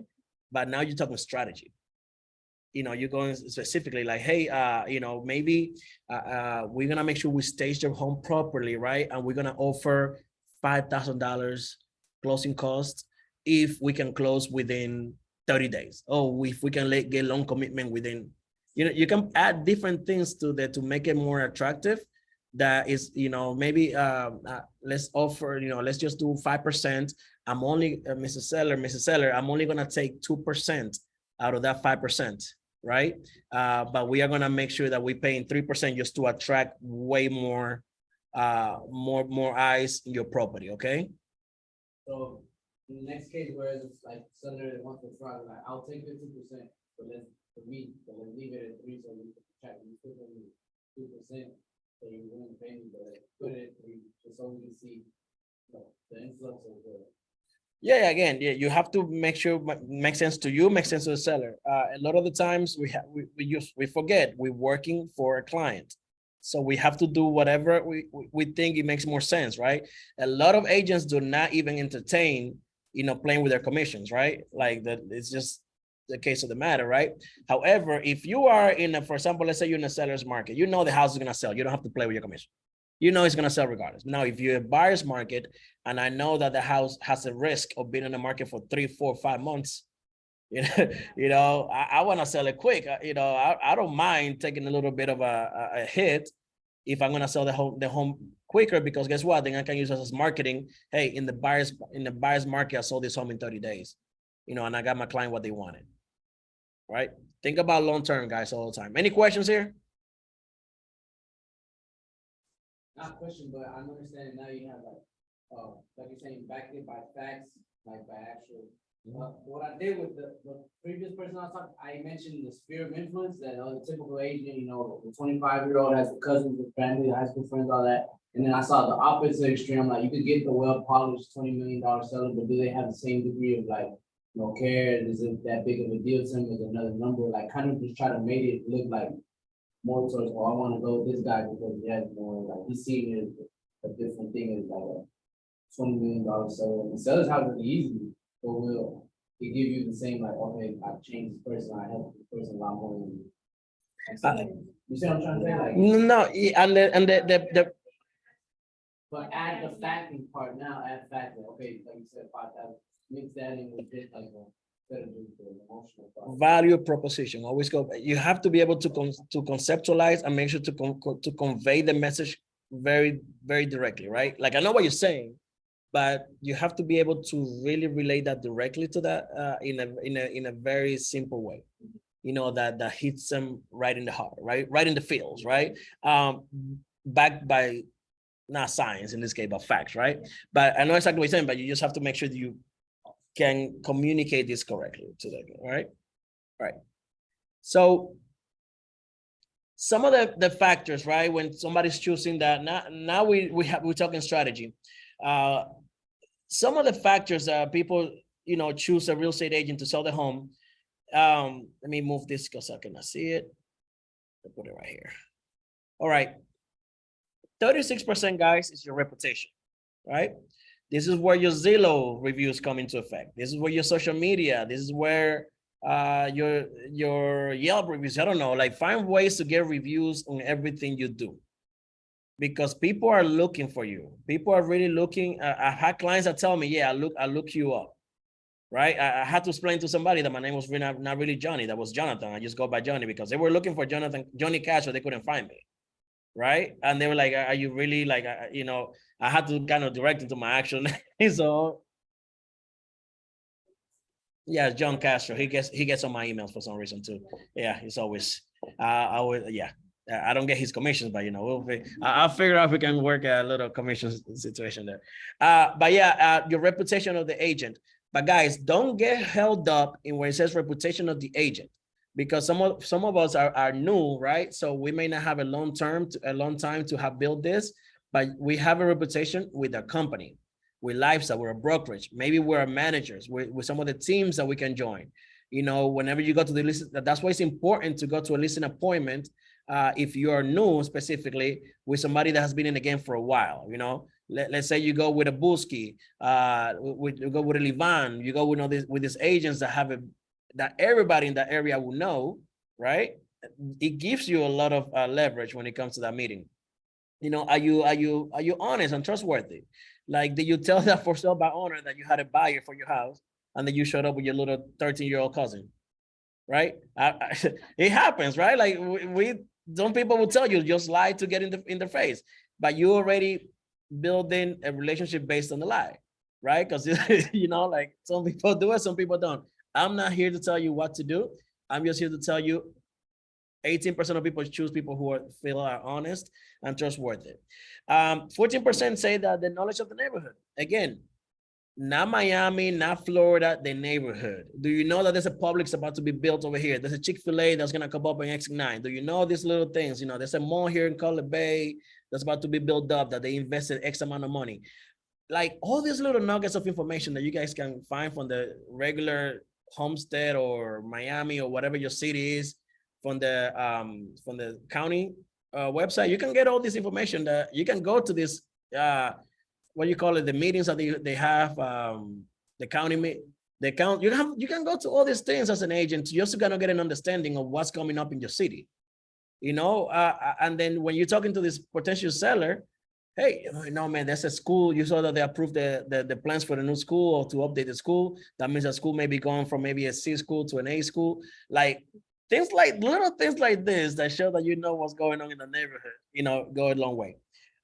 But now you're talking strategy. You know, you're going specifically like, hey, maybe we're gonna make sure we stage your home properly, right? And we're gonna offer $5,000 closing costs if we can close within 30 days. Oh, if we can get loan commitment within, you can add different things to that to make it more attractive. That is, maybe let's offer, let's just do 5%. I'm only, Mrs. Seller, I'm only gonna take 2% out of that 5%. Right? But we are gonna make sure that we pay in 3% just to attract way more eyes in your property, okay? So in the next case, where it's like seller that wants to try, like, I'll take 50%, but let's leave it at 3, so we can check, we put them 2%, so you wouldn't pay me, but put it at 3, just so we can see the influx of the. Yeah, again, you have to make sure it makes sense to you, makes sense to the seller. A lot of the times we forget we're working for a client. So we have to do whatever we think it makes more sense, right? A lot of agents do not even entertain, playing with their commissions, right? Like that, it's just the case of the matter, right? However, if you are for example, let's say you're in a seller's market, the house is gonna sell. You don't have to play with your commission. It's going to sell regardless. Now, if you're a buyer's market, and I know that the house has a risk of being in the market for 3, 4, 5 months, I want to sell it quick. I don't mind taking a little bit of a hit if I'm going to sell the home quicker, because guess what? Then I can use it as marketing. Hey, in the buyer's market, I sold this home in 30 days, and I got my client what they wanted, right? Think about long-term, guys, all the time. Any questions here? Not question, but I'm understanding now you have like you're saying, backed it by facts, like by actual. What I did with the previous person I was talking, I mentioned the sphere of influence, that the typical agent, the 25-year-old has the cousins, the family, the high school friends, all that. And then I saw the opposite extreme, like you could get the well-polished $20 million seller, but do they have the same degree of like, no care? Is it that big of a deal to them with another number? Like kind of just try to make it look like more towards, oh, I want to go with this guy because he has more, like he's seeing it a different thing, as like a $20 million seller. The seller's house is easy, but will it give you the same, like, okay, I've changed this person, I helped this person a lot more than you see what I'm trying to say? Like, No, and the but add the facting part now, add factor, okay, like you said, 5,000, mix that in with it, like instead of just the emotional part. value proposition, always go. You have to be able to conceptualize and make sure to convey the message very, very directly, right? Like I know what you're saying, but you have to be able to really relate that directly to that in a very simple way, that hits them right in the heart, right in the feels, right? Backed by not science in this case, but facts, right? But I know exactly what you're saying, but you just have to make sure that you can communicate this correctly to them, right? Right. So some of the factors, right? When somebody's choosing that, now we're talking strategy. Some of the factors that people, choose a real estate agent to sell the home. Let me move this because I cannot see it. I'll put it right here. All right. 36%, guys, is your reputation, right? This is where your Zillow reviews come into effect. This is where your social media, this is where your Yelp reviews, I don't know, like find ways to get reviews on everything you do. Because people are looking for you. People are really looking. I had clients that tell me, yeah, I look you up, right? I had to explain to somebody that my name was not really Johnny, that was Jonathan. I just go by Johnny because they were looking for Johnny Castro, they couldn't find me. Right? And they were like, are you really like, I had to kind of direct it to my actual name. So yeah, John Castro, he gets on my emails for some reason too. Yeah, he's always, I don't get his commissions, but I'll figure out if we can work a little commission situation there. But yeah, your reputation of the agent. But guys, don't get held up in where it says reputation of the agent. Because some of us are new, right? So we may not have a long time to have built this, but we have a reputation with the company. with lifestyle, we're a brokerage. Maybe we're managers with some of the teams that we can join. You know, whenever you go to the list, that's why it's important to go to a listing appointment. If you are new specifically with somebody that has been in the game for a while, you know, let's say you go with a Busky, you go with a Livan, you go with, with these agents that have that everybody in that area will know, right? It gives you a lot of leverage when it comes to that meeting. You know, are you honest and trustworthy? Like, did you tell that for sale by owner that you had a buyer for your house and then you showed up with your little 13-year-old cousin, right? It happens, right? Like some people will tell you just lie to get in the face, but you already building a relationship based on the lie, right? Because you know, like some people do it, some people don't. I'm not here to tell you what to do. I'm just here to tell you 18% of people choose people who feel are honest and trustworthy. 14% say that the knowledge of the neighborhood. Again, not Miami, not Florida, the neighborhood. Do you know that there's a Publix about to be built over here? There's a Chick-fil-A that's gonna come up in Exit 9. Do you know these little things? You know, there's a mall here in Color Bay that's about to be built up that they invested X amount of money. Like all these little nuggets of information that you guys can find from the regular Homestead or Miami or whatever your city is, from the county website, you can get all this information that you can go to this, what you call it, the meetings that they have, the county, you can go to all these things as an agent just to kind of get an understanding of what's coming up in your city, you know, and then when you're talking to this potential seller, hey, you know, man, there's a school, you saw that they approved the plans for the new school or to update the school. That means the school may be going from maybe a C school to an A school. Like, things like little things like this that show that you know what's going on in the neighborhood, you know, go a long way.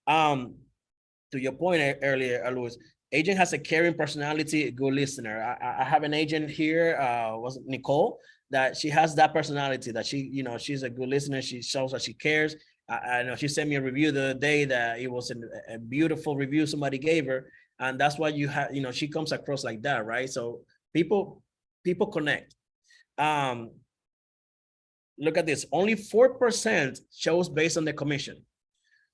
To your point earlier, Luis, agent has a caring personality, a good listener. I have an agent here, was Nicole, that she has that personality that she, you know, she's a good listener. She shows that she cares. I know she sent me a review the other day that it was a beautiful review somebody gave her. And that's why you have, you know, she comes across like that, right? So people connect. Look at this, only 4% shows based on the commission.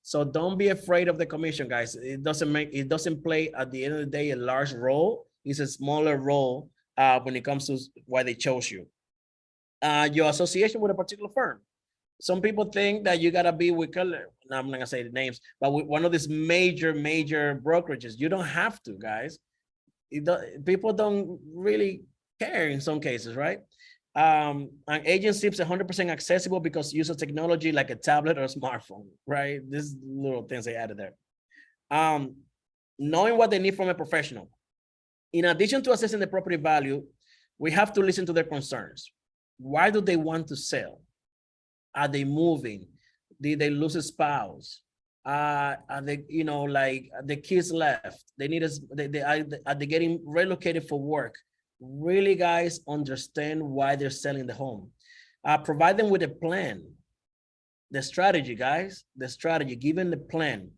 So don't be afraid of the commission, guys. It doesn't play at the end of the day a large role. It's a smaller role when it comes to why they chose you. Your association with a particular firm. Some people think that you gotta be with color. No, I'm not gonna say the names, but with one of these major brokerages. You don't have to, guys. People don't really care in some cases, right? An agency is 100% accessible because use of technology like a tablet or a smartphone, right? These little things they added there. Knowing what they need from a professional. In addition to assessing the property value, we have to listen to their concerns. Why do they want to sell? Are they moving? Did they lose a spouse? Are they, you know, like the kids left? They need us. Are they getting relocated for work? Really, guys, understand why they're selling the home. Provide them with a plan. The strategy, guys, the strategy, given the plan.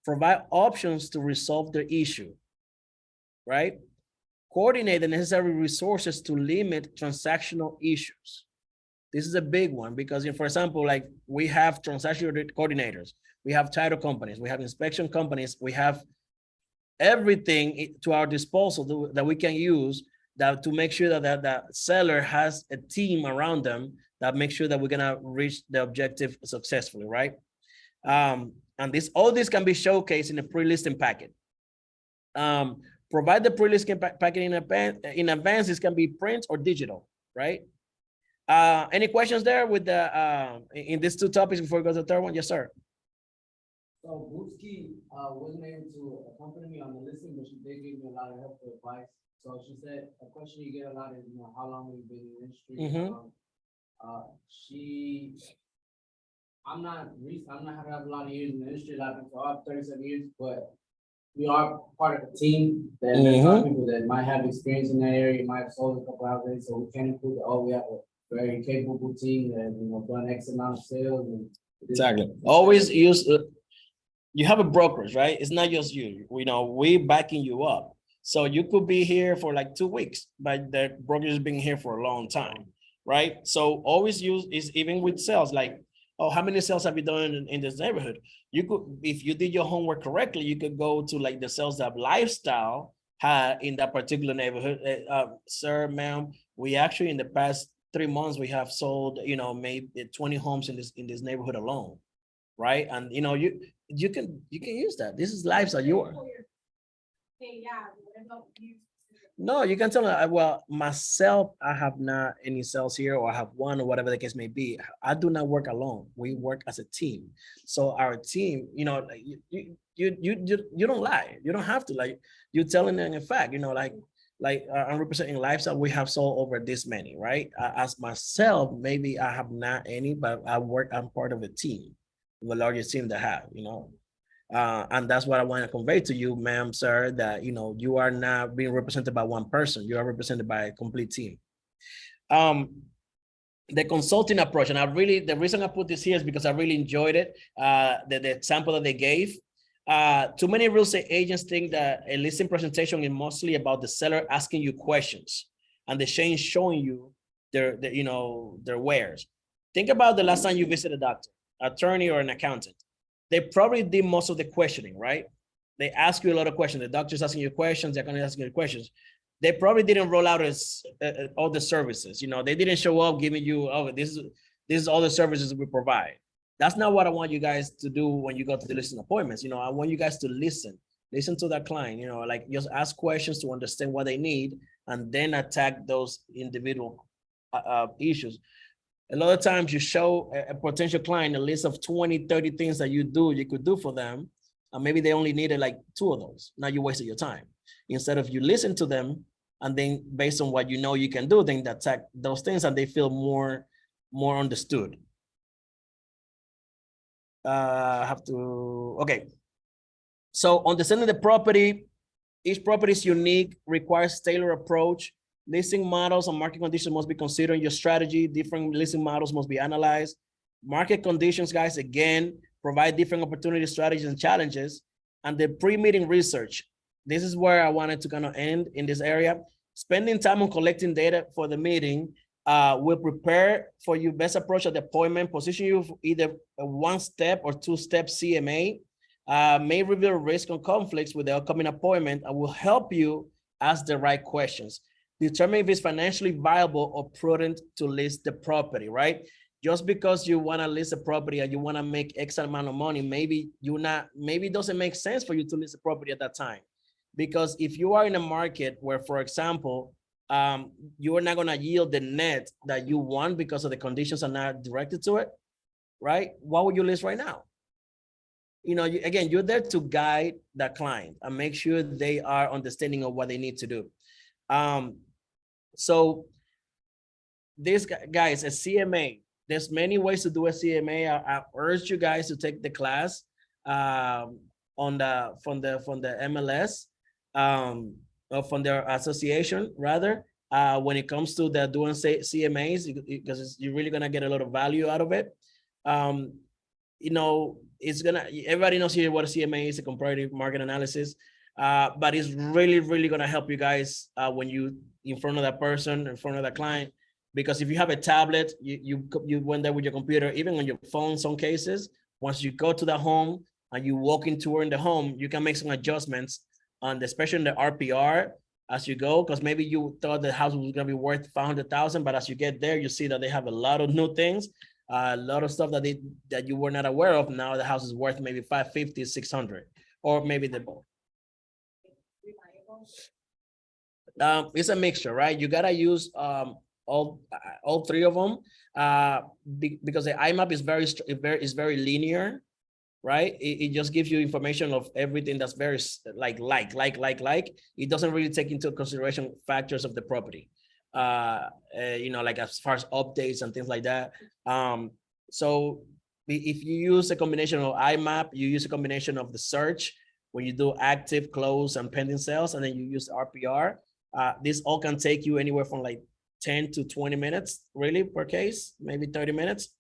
Provide options to resolve the issue, right? Coordinate the necessary resources to limit transactional issues. This is a big one because, for example, like we have transactional coordinators, we have title companies, we have inspection companies, we have everything to our disposal that we can use that to make sure that the seller has a team around them that makes sure that we're gonna reach the objective successfully, right? And all this can be showcased in a pre-listing packet. Provide the pre-listing packet in advance. This can be print or digital, right? Any questions there with the in these two topics before we go to the third one? Yes, sir. So Busky wasn't able to accompany me on the listing, but she did give me a lot of helpful advice. So she said a question you get a lot is, you know, how long have you been in the industry? I'm not have a lot of years in the industry. A lot of people have 37 years, but we are part of a team that there's some people that might have experience in that area, might have sold a couple houses, so we can't include we have a very capable team that, you know, done X amount of sales. And exactly. Always use. You have a brokerage, right? It's not just you. We know we backing you up. So you could be here for like 2 weeks, but the brokerage has been here for a long time, right? So always use is even with sales, like, oh, how many sales have you done in this neighborhood? You could, if you did your homework correctly, you could go to like the sales that Lifestyle had in that particular neighborhood. Sir, ma'am, we actually in the past 3 months, we have sold, maybe 20 homes in this neighborhood alone. Right? And you can use that. This is Lifestyle. Hey, yeah, what about you? No, you can tell them, well, myself, I have not any sales here, or I have one, or whatever the case may be. I do not work alone. We work as a team. So our team, like, you don't lie. You don't have to, like, you're telling them in fact, I'm representing Lifestyle. We have sold over this many, right? As myself, maybe I have not any, but I'm part of a team, the largest team that have, and that's what I want to convey to you, ma'am, sir, that, you are not being represented by one person. You are represented by a complete team. The consulting approach, and the reason I put this here is because I really enjoyed it. The example that they gave. Too many real estate agents think that a listing presentation is mostly about the seller asking you questions and the change showing you their wares. Think about the last time you visited a doctor, attorney, or an accountant. They probably did most of the questioning, right? They ask you a lot of questions. The doctor's asking you questions, they're going to ask you questions. They probably didn't roll out all the services. They didn't show up giving you, oh, this is all the services we provide. That's not what I want you guys to do when you go to the listing appointments. I want you guys to listen to that client, like just ask questions to understand what they need and then attack those individual issues. A lot of times you show a potential client a list of 20, 30 things that you could do for them. And maybe they only needed like 2 of those. Now you wasted your time. Instead of you listen to them, and then based on what you can do, then attack those things and they feel more understood. Okay. So understanding the property, each property is unique, requires tailored approach. Listing models and market conditions must be considered in your strategy. Different listing models must be analyzed. Market conditions, guys, again, provide different opportunities, strategies, and challenges. And the pre-meeting research. This is where I wanted to kind of end in this area. Spending time on collecting data for the meeting will prepare for your best approach at the appointment, position you for either a 1-step or 2-step CMA, may reveal risk and conflicts with the upcoming appointment, and will help you ask the right questions. Determine if it's financially viable or prudent to list the property, right? Just because you want to list a property and you want to make X amount of money, maybe it doesn't make sense for you to list a property at that time. Because if you are in a market where, for example, you are not going to yield the net that you want because of the conditions are not directed to it, right? What would you list right now? Again, you're there to guide the client and make sure they are understanding of what they need to do. So this, guys, a CMA, there's many ways to do a CMA. I urge you guys to take the class from the MLS, or from their association rather, when it comes to the doing CMAs, because you're really gonna get a lot of value out of it. Everybody knows here what a CMA is, a comparative market analysis. But it's really, really gonna help you guys when you in front of that person, in front of that client. Because if you have a tablet, you went there with your computer, even on your phone, some cases, once you go to the home and you walk into in the home, you can make some adjustments on especially in the RPR as you go, because maybe you thought the house was gonna be worth 500,000, but as you get there, you see that they have a lot of new things, a lot of stuff that you were not aware of. Now the house is worth maybe 550, 600, or maybe the it's a mixture, right? You gotta use all 3 of them because the IMAP is very linear, right? It just gives you information of everything that's very like. It doesn't really take into consideration factors of the property, like as far as updates and things like that. So if you use a combination of IMAP, you use a combination of the search when you do active, close, and pending sales, and then you use RPR. This all can take you anywhere from like 10 to 20 minutes, really, per case, maybe 30 minutes,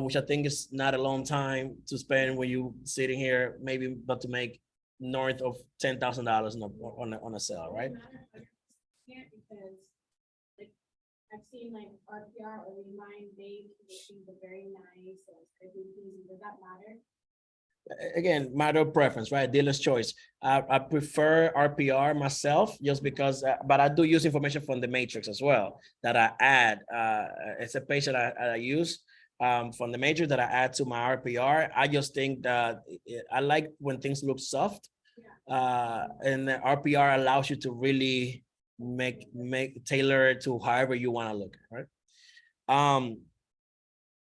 which I think is not a long time to spend when you sitting here, maybe about to make north of $10,000 on a sale, right? Yeah, because like I've seen like RPR or Remind, they things are very nice, or everything, does that matter? Again, matter of preference, right? Dealer's choice. I prefer RPR myself just because, but I do use information from the matrix as well that I add. It's a page that I use from the matrix that I add to my RPR. I just think that I like when things look soft. And the RPR allows you to really make tailor it to however you want to look, right?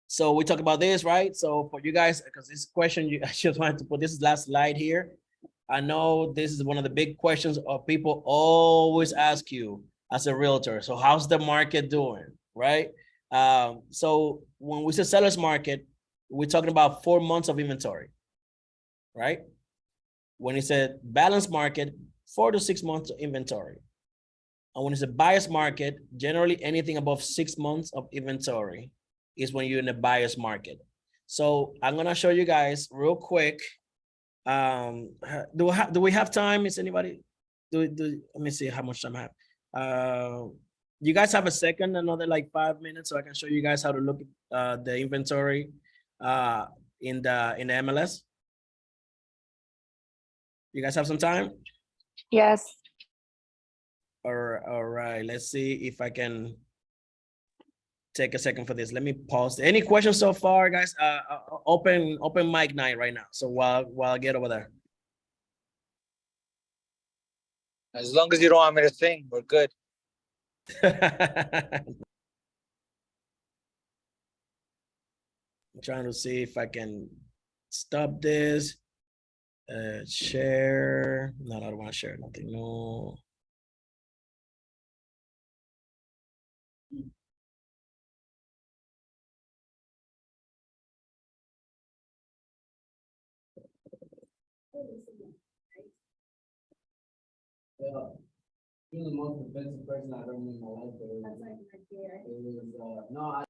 So we talk about this, right? So for you guys, because this question, I just wanted to put this last slide here. I know this is one of the big questions of people always ask you as a realtor. So how's the market doing, right? So when we say seller's market, we're talking about 4 months of inventory, right? When it's a balanced market, 4 to 6 months of inventory. And when it's a buyer's market, generally anything above 6 months of inventory is when you're in a buyer's market. So I'm gonna show you guys real quick. Do we have time? Is anybody? Let me see how much time I have. You guys have a second, another like 5 minutes, so I can show you guys how to look at the inventory in the MLS. You guys have some time? Yes. All right. Let's see if I can take a second for this. Let me pause. Any questions so far, guys? Open mic night right now. So while I get over there. As long as you don't want me to sing, we're good. I'm trying to see if I can stop this. Share. No, I don't want to share nothing. No. Yeah. You're the most offensive person I've ever met in my life. But it That's was, like my dear. no, I.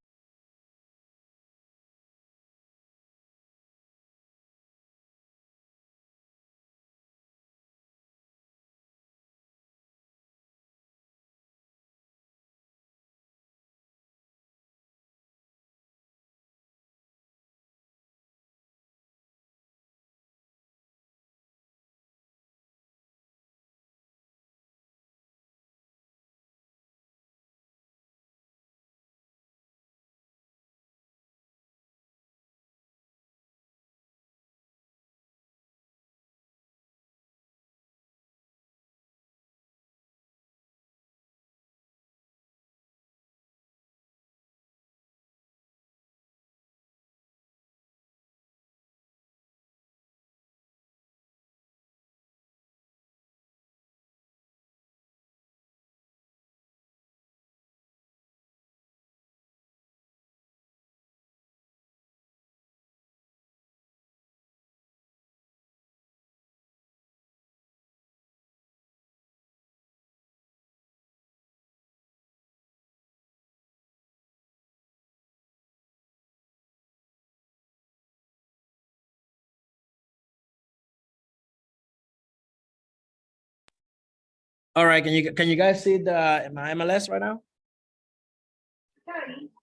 All right. Can you guys see my MLS right now?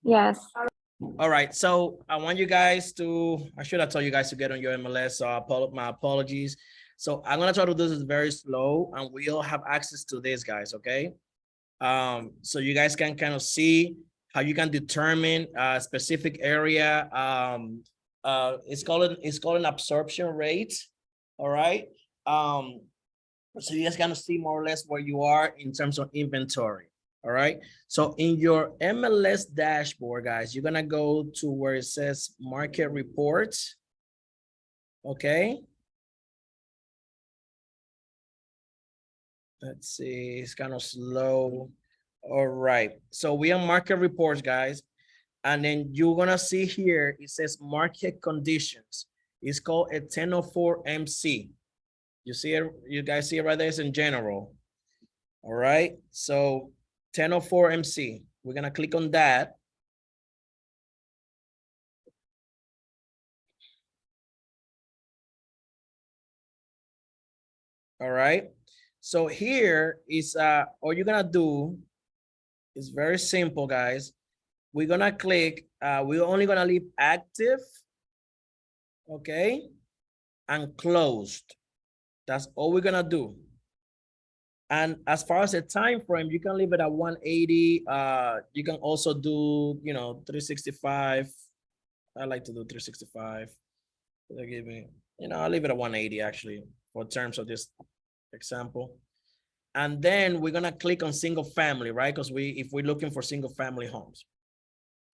Yes. All right, so I want you guys to, I should have told you guys to get on your MLS, so my apologies. So I'm gonna try to do this very slow and we all have access to this, guys, okay? So you guys can kind of see how you can determine a specific area. It's called an absorption rate, all right? So you guys kind of see more or less where you are in terms of inventory. All right. So in your MLS dashboard, guys, you're gonna go to where it says market reports. Okay. Let's see, it's kind of slow. All right. So we are market reports, guys. And then you're gonna see here, it says market conditions. It's called a 1004 MC. You see it, you guys see it right there, it's in general. All right. So 1004 MC. We're gonna click on that. All right. So here is all you're gonna do It's very simple, guys. We're gonna click, we're only gonna leave active, okay, and closed. That's all we're gonna do. And as far as the time frame, you can leave it at 180. You can also do, 365. I like to do 365. They give me, I'll leave it at 180 actually for terms of this example. And then we're gonna click on single family, right? Because if we're looking for single family homes.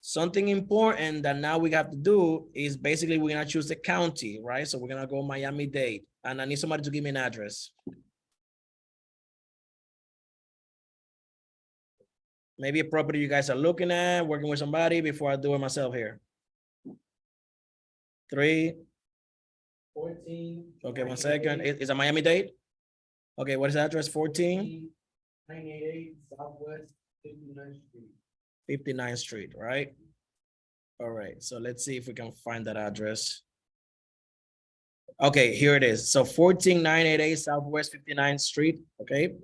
Something important that now we have to do is basically we're gonna choose the county, right? So we're gonna go Miami-Dade, and I need somebody to give me an address. Maybe a property you guys are looking at, working with somebody before I do it myself here. 3. 14. Okay, 1 second. Is it Miami-Dade? Okay, what is the address? 14? 988 Southwest 59th Street. 59th Street, right? All right, so let's see if we can find that address. Okay, here it is. So 14988 Southwest 59th Street, okay?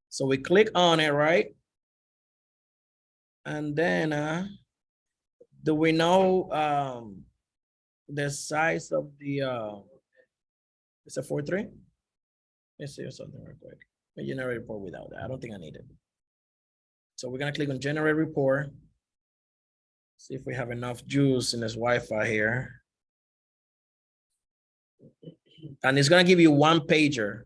So we click on it, right? And then, do we know the size of the, it's a 4.3? Let's see something real quick. Generate report without that. I don't think I need it. So we're gonna click on generate report. See if we have enough juice in this Wi-Fi here. And it's gonna give you 1 pager.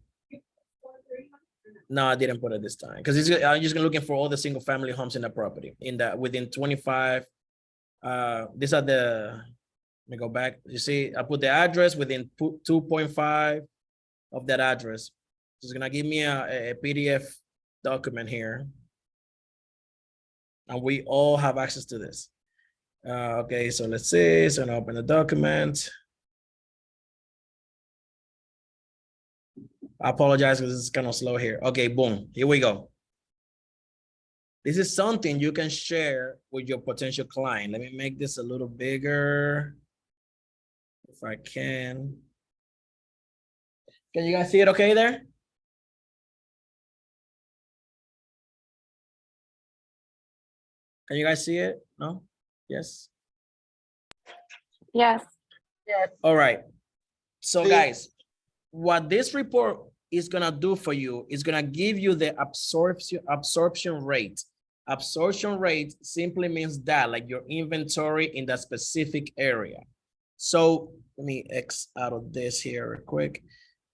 No, I didn't put it this time because I'm just looking for all the single family homes in the property within 25. These are let me go back. You see, I put the address within 2.5 of that address. It's gonna give me a PDF document here. And we all have access to this. Okay, so let's see. So I'm gonna open the document. I apologize because this is kind of slow here. Okay, boom, here we go. This is something you can share with your potential client. Let me make this a little bigger. If I can. Can you guys see it okay there? Can you guys see it? No? Yes? Yes. All right. So See. guys, what this report is gonna do for you is gonna give you the absorption rate. Absorption rate simply means that, like your inventory in that specific area. So let me X out of this here real quick.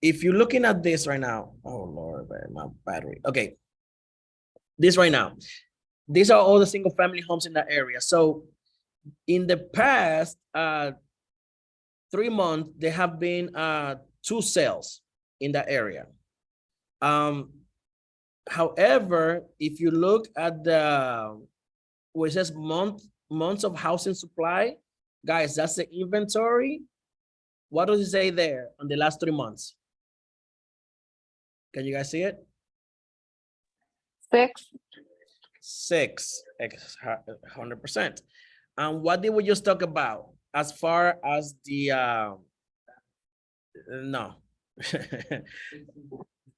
If you're looking at this right now, oh Lord, my battery. Okay, this right now. These are all the single family homes in that area. So in the past 3 months, there have been 2 sales in that area. However, if you look at where it says months of housing supply, guys, that's the inventory. What does it say there on the last 3 months? Can you guys see it? 6. 6, 100%. And what did we just talk about as far as the no.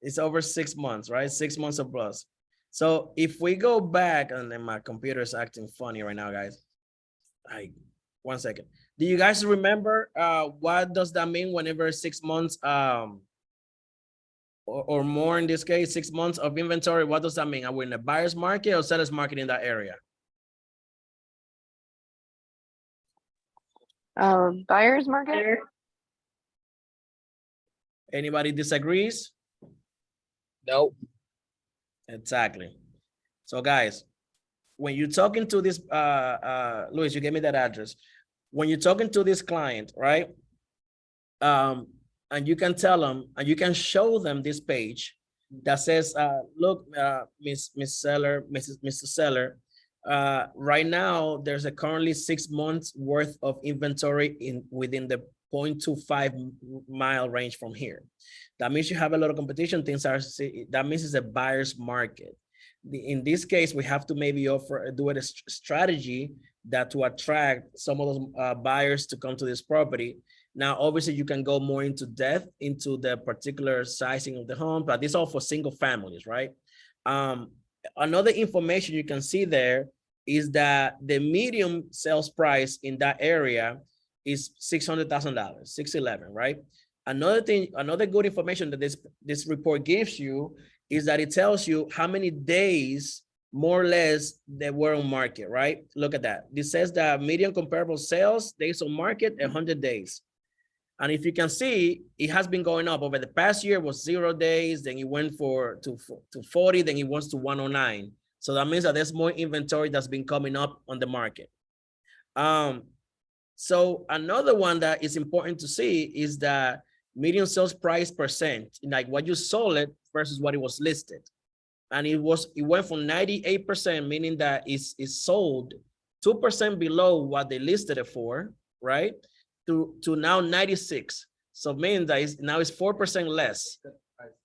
It's over 6 months, right? 6 months or plus. So if we go back, and then my computer is acting funny right now, guys. 1 second. Do you guys remember what does that mean whenever 6 months or more in this case, 6 months of inventory? What does that mean? Are we in a buyer's market or seller's market in that area? Buyer's market. Anybody disagrees? No. Exactly. So guys, when you're talking to this, Luis, you gave me that address. When you're talking to this client, right? And you can tell them, and you can show them this page that says, look, Mr. Seller, right now there's a currently 6 months worth of inventory within the 0.25 mile range from here. That means you have a lot of competition. That means it's a buyer's market. In this case, we have to maybe do a strategy that to attract some of those buyers to come to this property. Now, obviously, you can go more into depth into the particular sizing of the home, but this is all for single families, right? another information you can see there is that the medium sales price in that area is $600,000, 611, right? Another thing, another good information that this report gives you is that it tells you how many days more or less they were on market, right? Look at that. This says that median comparable sales days on market, 100 days. And if you can see, it has been going up over the past year. Was 0 days, then it went to 40, then it went to 109. So that means that there's more inventory that's been coming up on the market. So another one that is important to see is that median sales price percent, like what you sold it versus what it was listed. And it went from 98%, meaning that it's sold 2% below what they listed it for, right? To now 96. So meaning that now it's 4% less.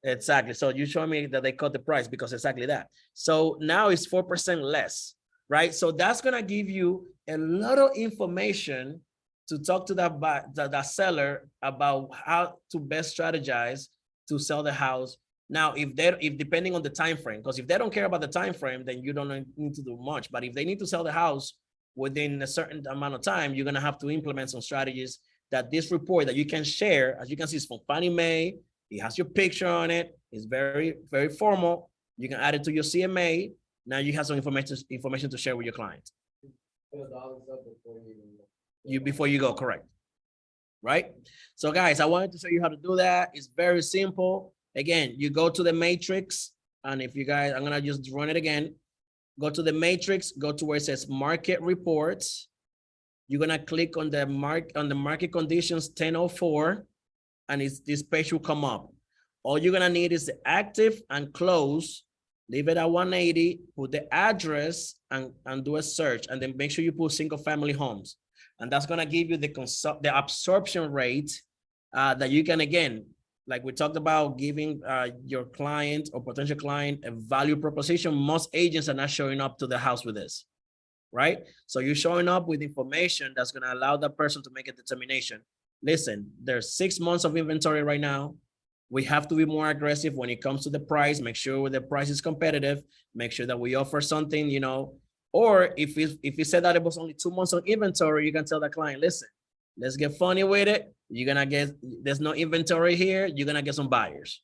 Exactly. So you show me that they cut the price because exactly that. So now it's 4% less, right? So that's gonna give you a lot of information to talk to that seller about how to best strategize to sell the house. Now, if depending on the time frame, because if they don't care about the time frame, then you don't need to do much. But if they need to sell the house within a certain amount of time, you're gonna have to implement some strategies that this report that you can share, as you can see, it's from Fannie Mae. It has your picture on it. It's very, very formal. You can add it to your CMA. Now you have some information to share with your client. Before you go, correct. Right? So guys, I wanted to show you how to do that. It's very simple. Again, you go to the matrix, and if you guys, I'm gonna just run it again. Go to the matrix, go to where it says market reports. You're gonna click on the market conditions 1004, and this page will come up. All you're gonna need is the active and close. Leave it at 180, put the address and do a search, and then make sure you put single family homes. And that's gonna give you the absorption rate that you can, again, like we talked about, giving your client or potential client a value proposition. Most agents are not showing up to the house with this, right? So you're showing up with information that's gonna allow that person to make a determination. Listen, there's 6 months of inventory right now. We have to be more aggressive when it comes to the price. Make sure the price is competitive. Make sure that we offer something, you know, or if you said that it was only 2 months of inventory, you can tell the client, listen, let's get funny with it. You're gonna get, there's no inventory here. You're gonna get some buyers.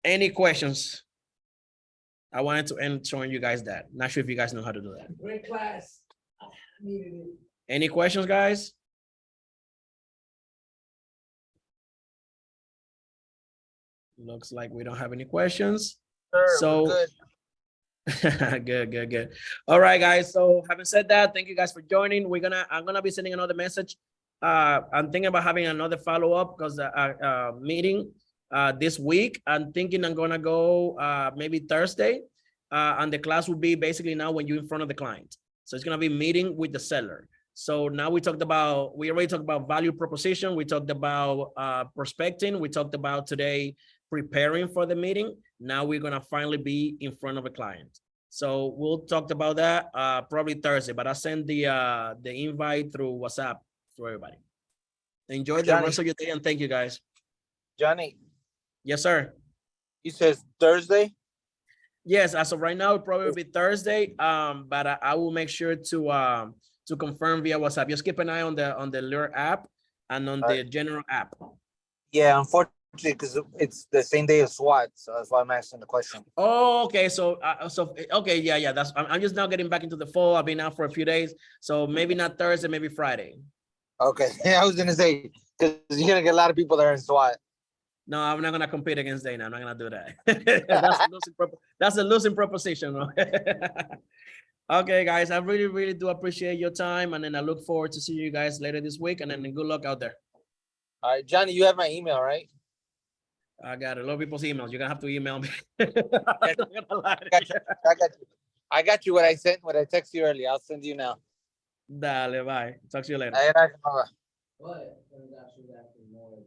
Any questions? I wanted to end showing you guys that. Not sure if you guys know how to do that. Great class. Needed it. Any questions, guys? Looks like we don't have any questions. So good. All right, guys. So having said that, thank you guys for joining. I'm gonna be sending another message. I'm thinking about having another follow-up because meeting this week. I'm thinking I'm gonna go maybe Thursday, and the class will be basically now when you're in front of the client. So it's gonna be meeting with the seller. So now we already talked about value proposition. We talked about prospecting. We talked about today preparing for the meeting. Now we're gonna finally be in front of a client. So we'll talk about that probably Thursday, but I'll send the invite through WhatsApp to everybody. Enjoy the rest of your day, and thank you, guys. Johnny, Yes, sir. you says Thursday? Yes, as of right now, it probably will be Thursday. But I will make sure to confirm via WhatsApp. Just keep an eye on the Lure app and on the general app. Yeah, unfortunately, because it's the same day as SWAT, so that's why I'm asking the question. Oh, okay. So okay, yeah. I'm just now getting back into the fall. I've been out for a few days, so maybe not Thursday, maybe Friday. Okay, I was gonna say because you're gonna get a lot of people there in SWAT. No, I'm not gonna compete against Dana. I'm not gonna do that. That's a losing proposition. Okay, guys, I really do appreciate your time, and then I look forward to seeing you guys later this week, and then good luck out there. All right, Johnny, you have my email, right? I got a lot of people's emails. You're gonna have to email me. I got you. What I texted you earlier. I'll send you now. Dale, bye. Talk to you later. Bye. But there's actually more of it.